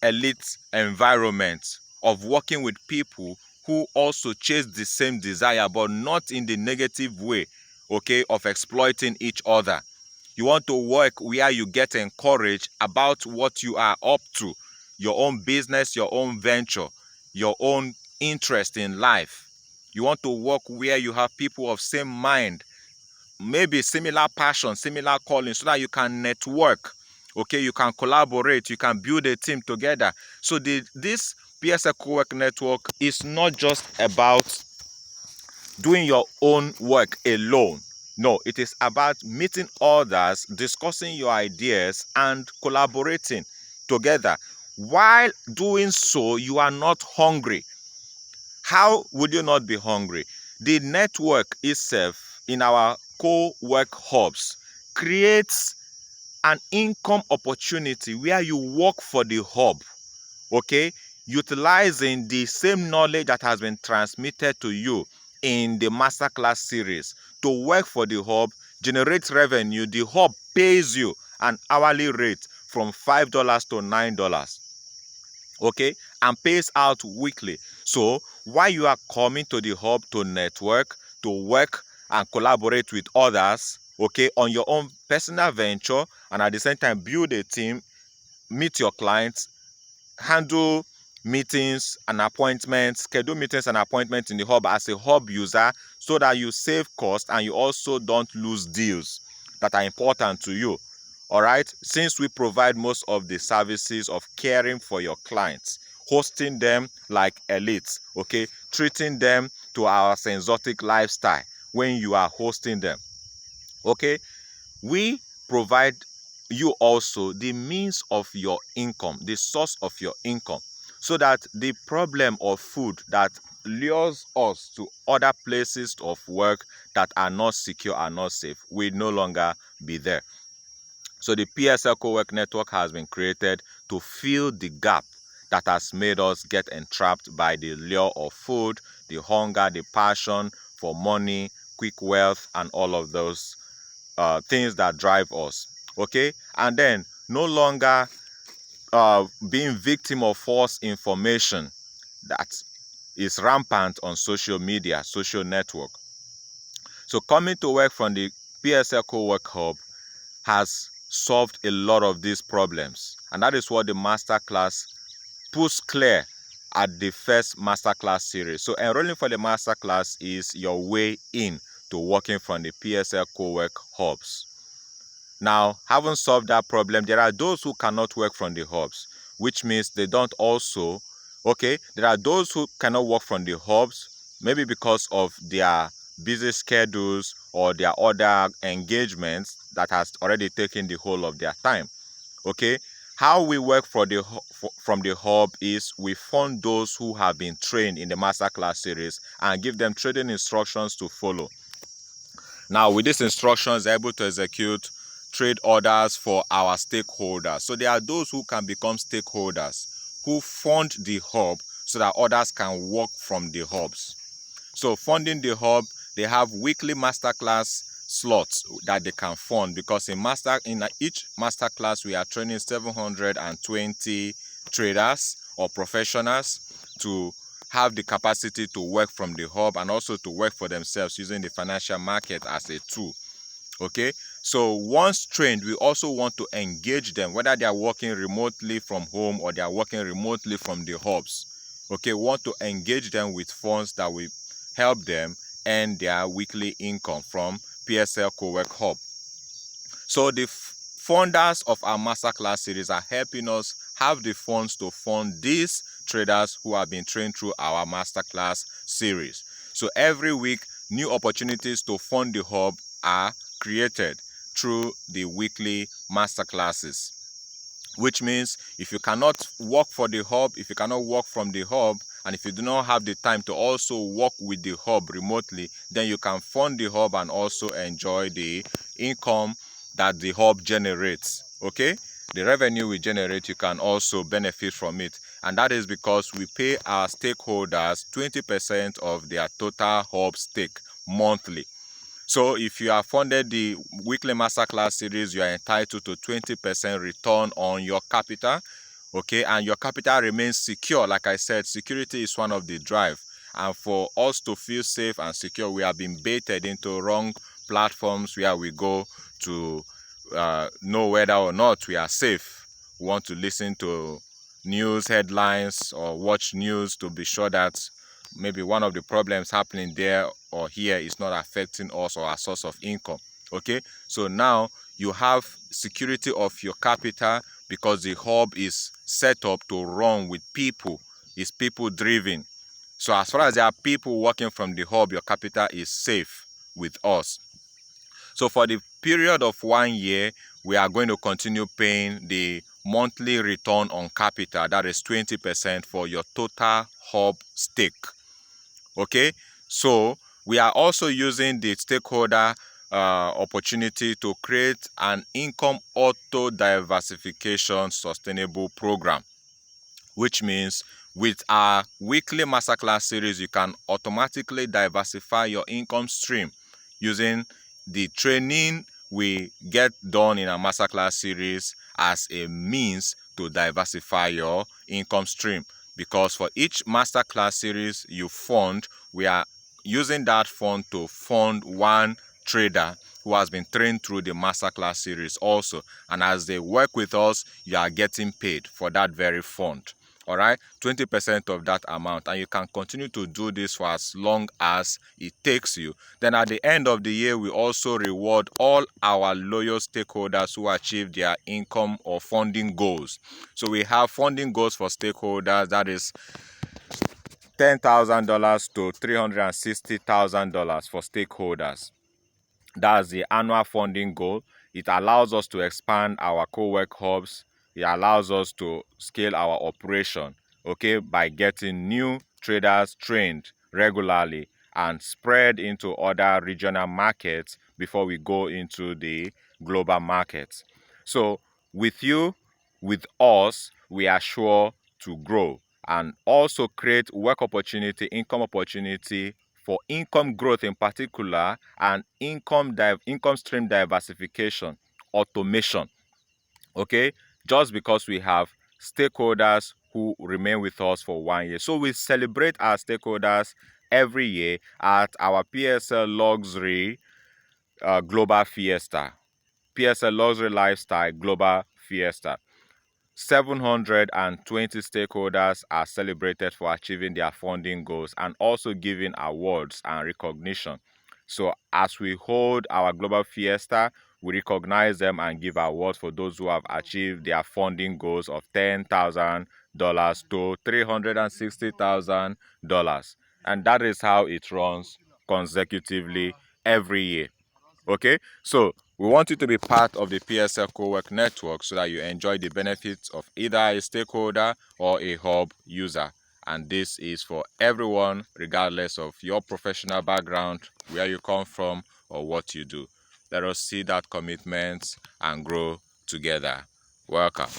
elite environment of working with people who also chase the same desire, but not in the negative way, okay, of exploiting each other. You want to work where you get encouraged about what you are up to, your own business, your own venture, your own interest in life. You want to work where you have people of same mind, maybe similar passion, similar calling, so that you can network, okay, you can collaborate, you can build a team together. So this PSL Cowork Network is not just about doing your own work alone. No, it is about meeting others, discussing your ideas, and collaborating together. While doing so, you are not hungry. How would you not be hungry? The network itself in our co-work hubs creates an income opportunity where you work for the hub, okay, utilizing the same knowledge that has been transmitted to you in the masterclass series to work for the hub, generate revenue. The hub pays you an hourly rate from $5 to $9, okay, and pays out weekly. So while you are coming to the hub to network, to work and collaborate with others, okay, on your own personal venture, and at the same time build a team, meet your clients, handle meetings and appointments, schedule meetings and appointments in the hub as a hub user, so that you save cost and you also don't lose deals that are important to you. All right, since we provide most of the services of caring for your clients, hosting them like elites, okay, treating them to our exotic lifestyle when you are hosting them, okay, we provide you also the means of your income, the source of your income, so that the problem of food that lures us to other places of work that are not secure, are not safe, will no longer be there. So the PSL Cowork Network has been created to fill the gap that has made us get entrapped by the lure of food, the hunger, the passion for money, quick wealth, and all of those things that drive us, okay, and then no longer being victim of false information that is rampant on social media, social network. So coming to work from the PSL Cowork Hub has solved a lot of these problems, and that is what the masterclass puts clear at the first masterclass series. So enrolling for the masterclass is your way in to working from the PSL Cowork Hubs. Now, having solved that problem, there are those who cannot work from the hubs, which means they don't also, okay, there are those who cannot work from the hubs, maybe because of their busy schedules or their other engagements that has already taken the whole of their time, okay. How we work from the hub is we fund those who have been trained in the masterclass series and give them training instructions to follow. Now, with these instructions, they're able to execute trade orders for our stakeholders. So there are those who can become stakeholders, who fund the hub so that others can work from the hubs. So funding the hub, they have weekly masterclass slots that they can fund, because in each masterclass we are training 720 traders or professionals to have the capacity to work from the hub and also to work for themselves using the financial market as a tool, okay. So once trained, we also want to engage them, whether they are working remotely from home or they are working remotely from the hubs, okay. We want to engage them with funds that will help them earn their weekly income from PSL Cowork Hub. So the funders of our masterclass series are helping us have the funds to fund these traders who have been trained through our masterclass series. So every week, new opportunities to fund the hub are created through the weekly masterclasses, which means if you cannot work for the hub, if you cannot work from the hub, and if you do not have the time to also work with the hub remotely, then you can fund the hub and also enjoy the income that the hub generates. Okay, the revenue we generate, you can also benefit from it, and that is because we pay our stakeholders 20% of their total hub stake monthly. So if you have funded the weekly masterclass series, you are entitled to 20% return on your capital, okay? And your capital remains secure. Like I said, security is one of the drive. And for us to feel safe and secure, we have been baited into wrong platforms where we go to know whether or not we are safe. We want to listen to news headlines or watch news to be sure that maybe one of the problems happening there or here is not affecting us or our source of income. Okay, so now you have security of your capital because the hub is set up to run with people. It's people driven. So as far as there are people working from the hub, your capital is safe with us. So for the period of 1 year, we are going to continue paying the monthly return on capital, that is 20% for your total hub stake. Okay, so we are also using the stakeholder opportunity to create an income auto diversification sustainable program, which means with our weekly masterclass series, you can automatically diversify your income stream using the training we get done in our masterclass series as a means to diversify your income stream. Because for each masterclass series you fund, we are using that fund to fund one trader who has been trained through the masterclass series also. And as they work with us, you are getting paid for that very fund. All right, 20% of that amount, and you can continue to do this for as long as it takes you. Then at the end of the year, we also reward all our loyal stakeholders who achieve their income or funding goals. So we have funding goals for stakeholders, that is $10,000 to $360,000 for stakeholders. That's the annual funding goal. It allows us to expand our co-work hubs. It allows us to scale our operation, okay, by getting new traders trained regularly and spread into other regional markets before we go into the global markets. So with you, with us, we are sure to grow and also create work opportunity, income opportunity for income growth in particular, and income stream diversification, automation. Okay, just because we have stakeholders who remain with us for 1 year. So we celebrate our stakeholders every year at our PSL Luxury Global Fiesta, PSL Luxury Lifestyle Global Fiesta. 720 stakeholders are celebrated for achieving their funding goals and also giving awards and recognition. So as we hold our global fiesta, we recognize them and give awards for those who have achieved their funding goals of $10,000 to $360,000. And that is how it runs consecutively every year. Okay, so we want you to be part of the PSL Cowork Network so that you enjoy the benefits of either a stakeholder or a hub user. And this is for everyone, regardless of your professional background, where you come from, or what you do. Let us see that commitment and grow together. Welcome.